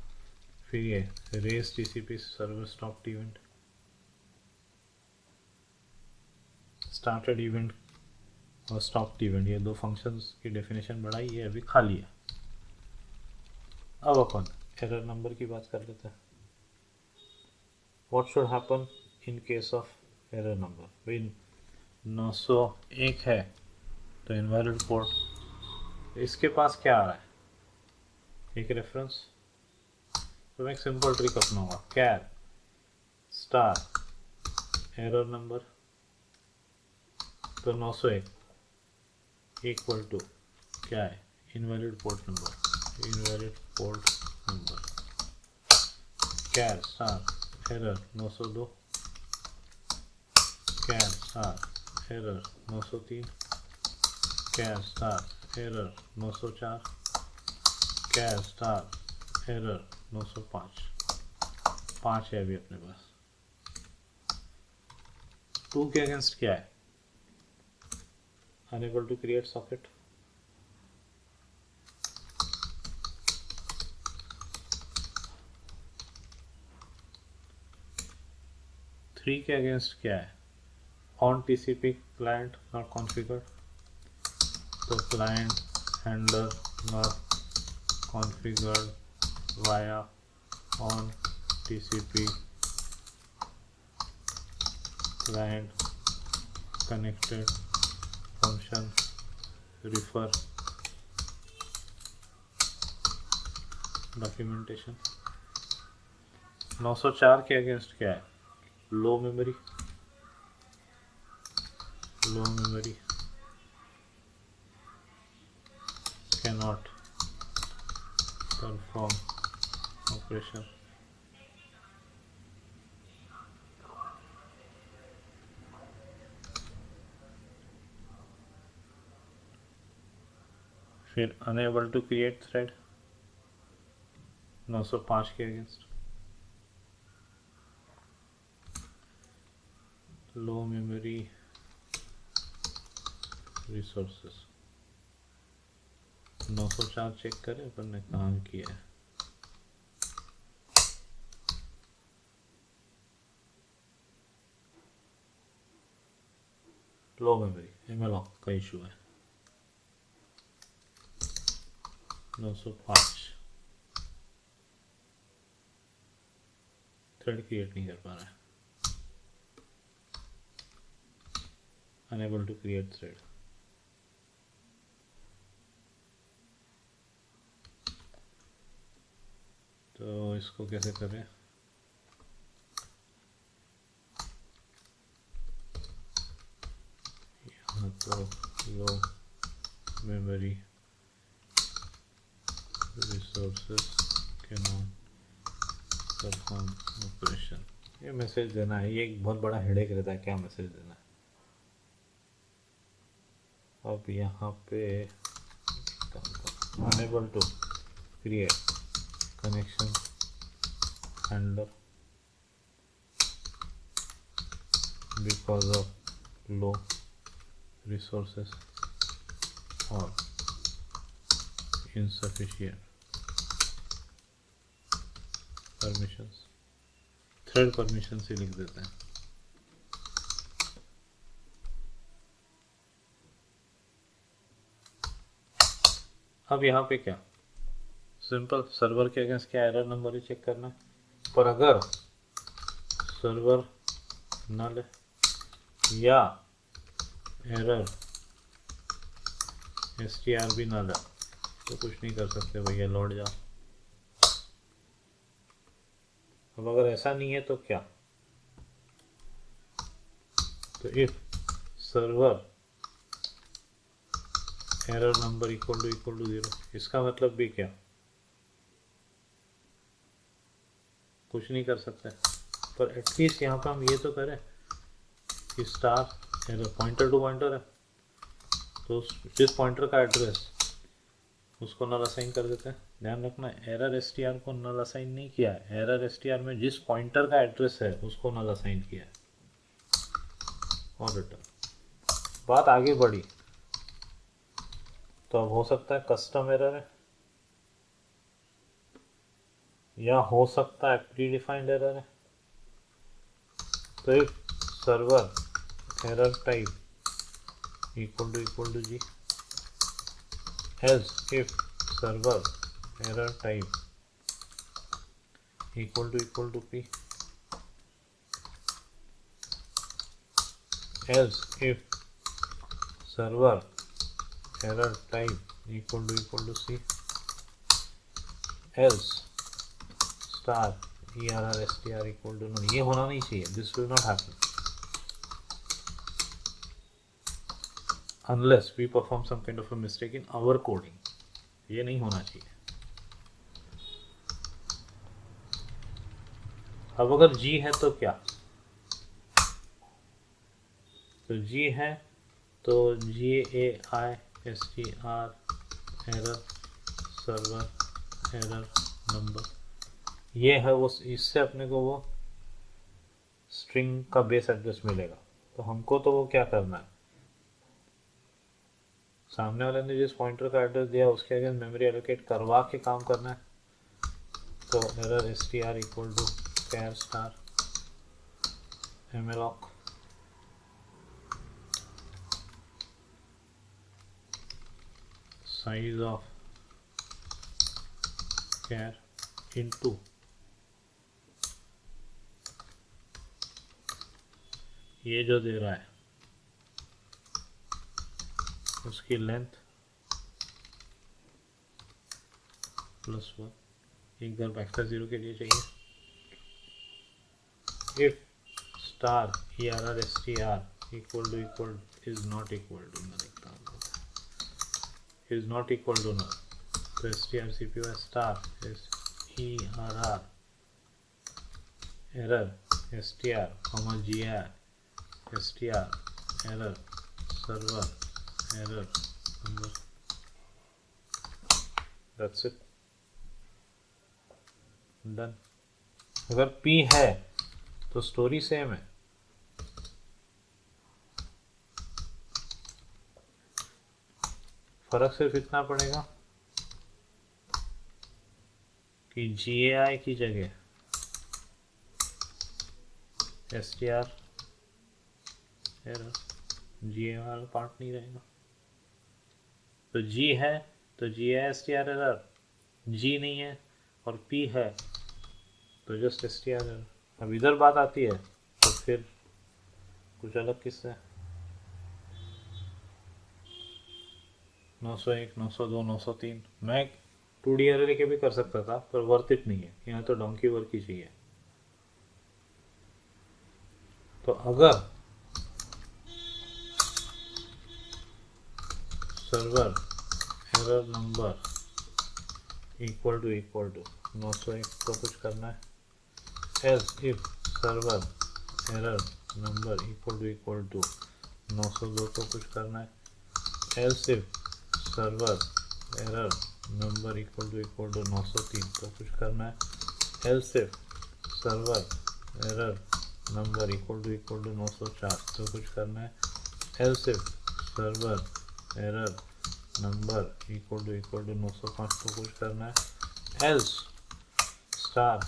फिर ये raise TCP server stopped event, started event और स्टॉप्ड इवेंट, ये दो फंक्शंस की डेफिनेशन बढ़ाई है, अभी खाली है। अब अपन एरर नंबर की बात कर लेते हैं। What should happen in case of error number. भाई 901 है तो इनवैलिड पोर्ट, इसके पास क्या आ रहा है, एक रेफरेंस। तो मैं एक सिंपल ट्रिक अपनाऊंगा, कैर स्टार एरर नंबर, तो 901 इक्वल टू क्या है, invalid port number, invalid port number, char star error 902, char star error 903, char star error 904, char star error 905। 5 है अभी अपने पास। 2 के अगेंस्ट क्या है, unable to create socket, three के अगेंस्ट क्या है, on TCP client not configured, तो client handler not configured via on TCP client connected function refer documentation. 904 के अगेंस्ट क्या है, low memory, low memory cannot perform operation. फिर unable to create thread 905 के against, low memory resources. 904 check करें अपन ने काम किया है। लो मेमोरी एमएलओ का इशू है। 905 थ्रेड क्रिएट नहीं कर पा रहा है, अनेबल टू क्रिएट थ्रेड। तो इसको कैसे करें, यहाँ तो low memory resources cannot perform operation, ये मैसेज देना है। ये एक बहुत बड़ा हेडेक रहता है, क्या मैसेज देना है। अब यहाँ पे unable to create connection handler because of low resources और insufficient permissions, थ्रेड परमिशन से लिख देते हैं। अब यहाँ पे क्या, सिंपल सर्वर के अगेंस्ट क्या एरर नंबर ही चेक करना है। पर अगर सर्वर नल या एरर str भी नल है तो कुछ नहीं कर सकते भैया, लौट जाओ। अब अगर ऐसा नहीं है तो क्या, तो if server error number equal to 0, इसका मतलब भी क्या, कुछ नहीं कर सकते। पर एटलीस्ट यहाँ पे हम ये तो करें कि star error pointer to pointer है, तो जिस पॉइंटर का एड्रेस उसको नल असाइन कर देते हैं। ध्यान रखना एरर str को नल असाइन नहीं किया है, एरर str में जिस पॉइंटर का एड्रेस है उसको नल असाइन किया है और रिटर्न। बात आगे बढ़ी तो अब हो सकता है कस्टम एरर है या हो सकता है प्री डिफाइंड एरर है। तो if server error type equal to G, else if server error type equal to p, else if server error type equal to c, else star err str equal to none। ये होना नहीं चाहिए, this will not happen unless we perform some kind of a mistake in our coding। ये नहीं होना चाहिए। अब अगर G है तो क्या, तो G है तो GAI STR error server error number, ये है वो, इससे अपने को वो स्ट्रिंग का बेस एड्रेस मिलेगा। तो हमको तो वो क्या करना है, सामने वाले ने जिस पॉइंटर का एड्रेस दिया उसके अगेंस्ट मेमोरी एलोकेट करवा के काम करना है। तो error str equal to char star malloc size of char into ये जो दे रहा है उसकी लेंथ +1, एक बार बैकस्लैश 0 के लिए चाहिए। If star err str equal is not equal to, मैं लिखता हूँ is not equal to null, तो strcpy star err error str gi str error server error number, that's it, done. अगर P है तो स्टोरी सेम है। फर्क सिर्फ इतना पड़ेगा कि GAI की जगह str एरर, GAI वाला पार्ट नहीं रहेगा। तो G है तो GAI str एरर, G नहीं है और P है तो जस्ट str एरर। अब इधर बात आती है तो फिर कुछ अलग किस्सा है। 901, 902, 903 मैं 2D एरर के भी कर सकता था पर वर्थ इट नहीं है, यहाँ तो डोंकी वर्क ही चाहिए। तो अगर server error number equal to 901 को कुछ करना है else if server error number equal to 902 तो कुछ करना है, else if server error number equal to 903 तो कुछ करना है, else if server error number equal to 904 तो कुछ करना है, else if server error number equal to 905 तो कुछ करना है, else star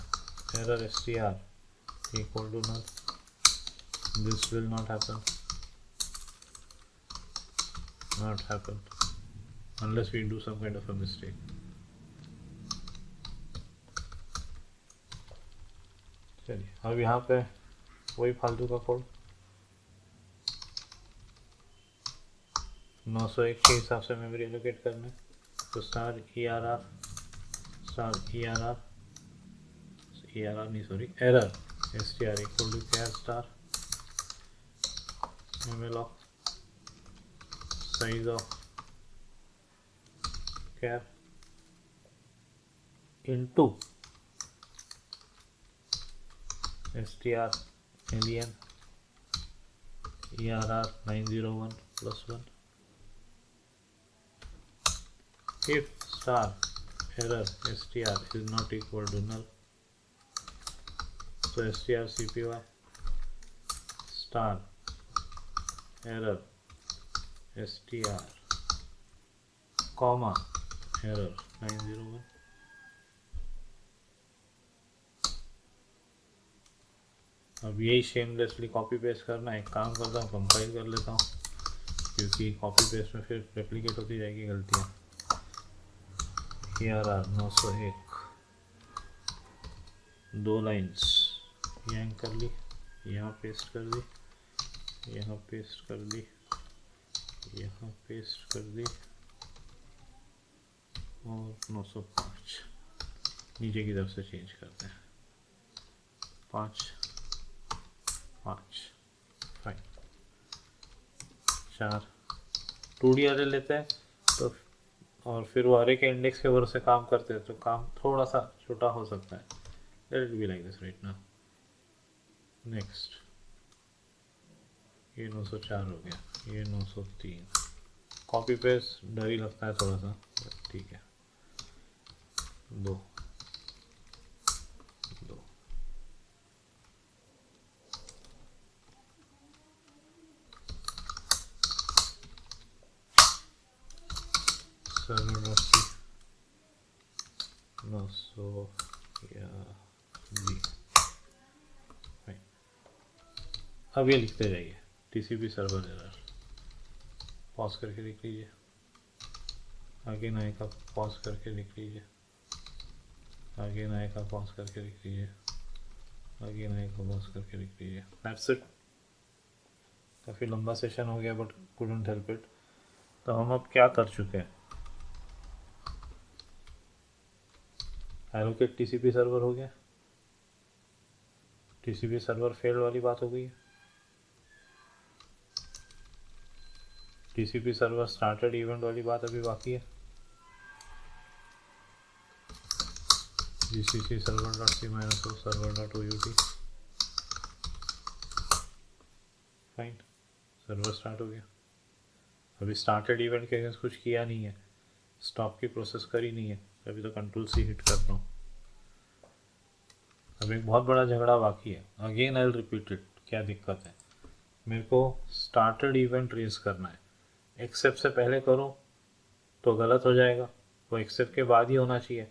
error str equal to null. This will not happen unless we do some kind of a mistake. चलिए अब यहाँ पे वही फालतू का कोड 901 के हिसाब से मेमोरी एलोकेट करना है, तो star error str equal to क्या star malloc size of char into str alien err 901 plus 1 if star error str is not equal to null, so strcpy star error str comma error 901. अब यही shamelessly copy paste करना है. एक काम करता हूँ, compile कर लेता हूँ, क्योंकि कॉपी पेस्ट में फिर रेप्लिकेट होती जाएगी गलतियाँ. ERR 901 दो लाइन्स यहाँ कर ली, यहाँ पेस्ट कर दी, यहाँ पेस्ट कर दी, यहाँ पेस्ट कर दी, और 905 नीचे की तरफ से चेंज करते हैं. 5 5 फाइन 4 2D अरे लेते हैं तो, और फिर वो अरे के इंडेक्स के भरोसे काम करते हैं तो काम थोड़ा सा छोटा हो सकता है. Let it be like this right now. Next ये 904 हो गया, ये 903. कॉपी पेस्ट डर ही लगता है थोड़ा सा, ठीक है. 2 सर्वर 900 या जी. अब ये लिखते जाइए TCP सर्वर एरर. पॉज करके लिख लीजिए, आगे नए का पॉज करके लिख लीजिए, आगे नए का पॉज करके लिख लीजिए, आगे नए का पॉज करके लिख लीजिए. That's it. काफ़ी लंबा सेशन हो गया बट कुडंट हेल्प इट. तो हम अब क्या कर चुके हैं, एलोकेट TCP सर्वर हो गया, TCP सर्वर फेल वाली बात हो गई है, TCP सर्वर स्टार्टेड इवेंट वाली बात अभी बाकी है. GCC server.c-o server.out fine. Server start हो गया. अभी स्टार्टेड इवेंट के अगेंस्ट कुछ किया नहीं है, स्टॉप की प्रोसेस करी नहीं है, अभी तो Ctrl+C हिट कर रहा हूँ. अब एक बहुत बड़ा झगड़ा बाकी है. Again I will repeat it. क्या दिक्कत है, मेरे को स्टार्टेड इवेंट रेज करना है. एक्सेप्ट से पहले करो तो गलत हो जाएगा, वो एक्सेप्ट के बाद ही होना चाहिए.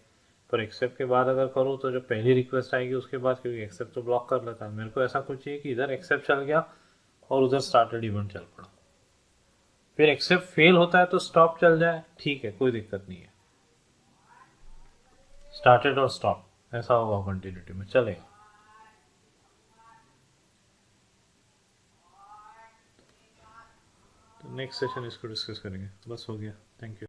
पर एक्सेप्ट के बाद अगर करो तो जो पहली रिक्वेस्ट आएगी उसके बाद, क्योंकि एक्सेप्ट तो ब्लॉक कर लेता है. मेरे को ऐसा कुछ चाहिए कि इधर एक्सेप्ट चल गया और उधर स्टार्टेड इवेंट चल पड़ा. फिर एक्सेप्ट फेल होता है तो स्टॉप चल जाए, ठीक है, कोई दिक्कत नहीं है. स्टार्टेड और स्टॉप ऐसा होगा कंटिन्यूटी में चलेगा. तो नेक्स्ट सेशन इसको डिस्कस करेंगे. बस हो गया. Thank you.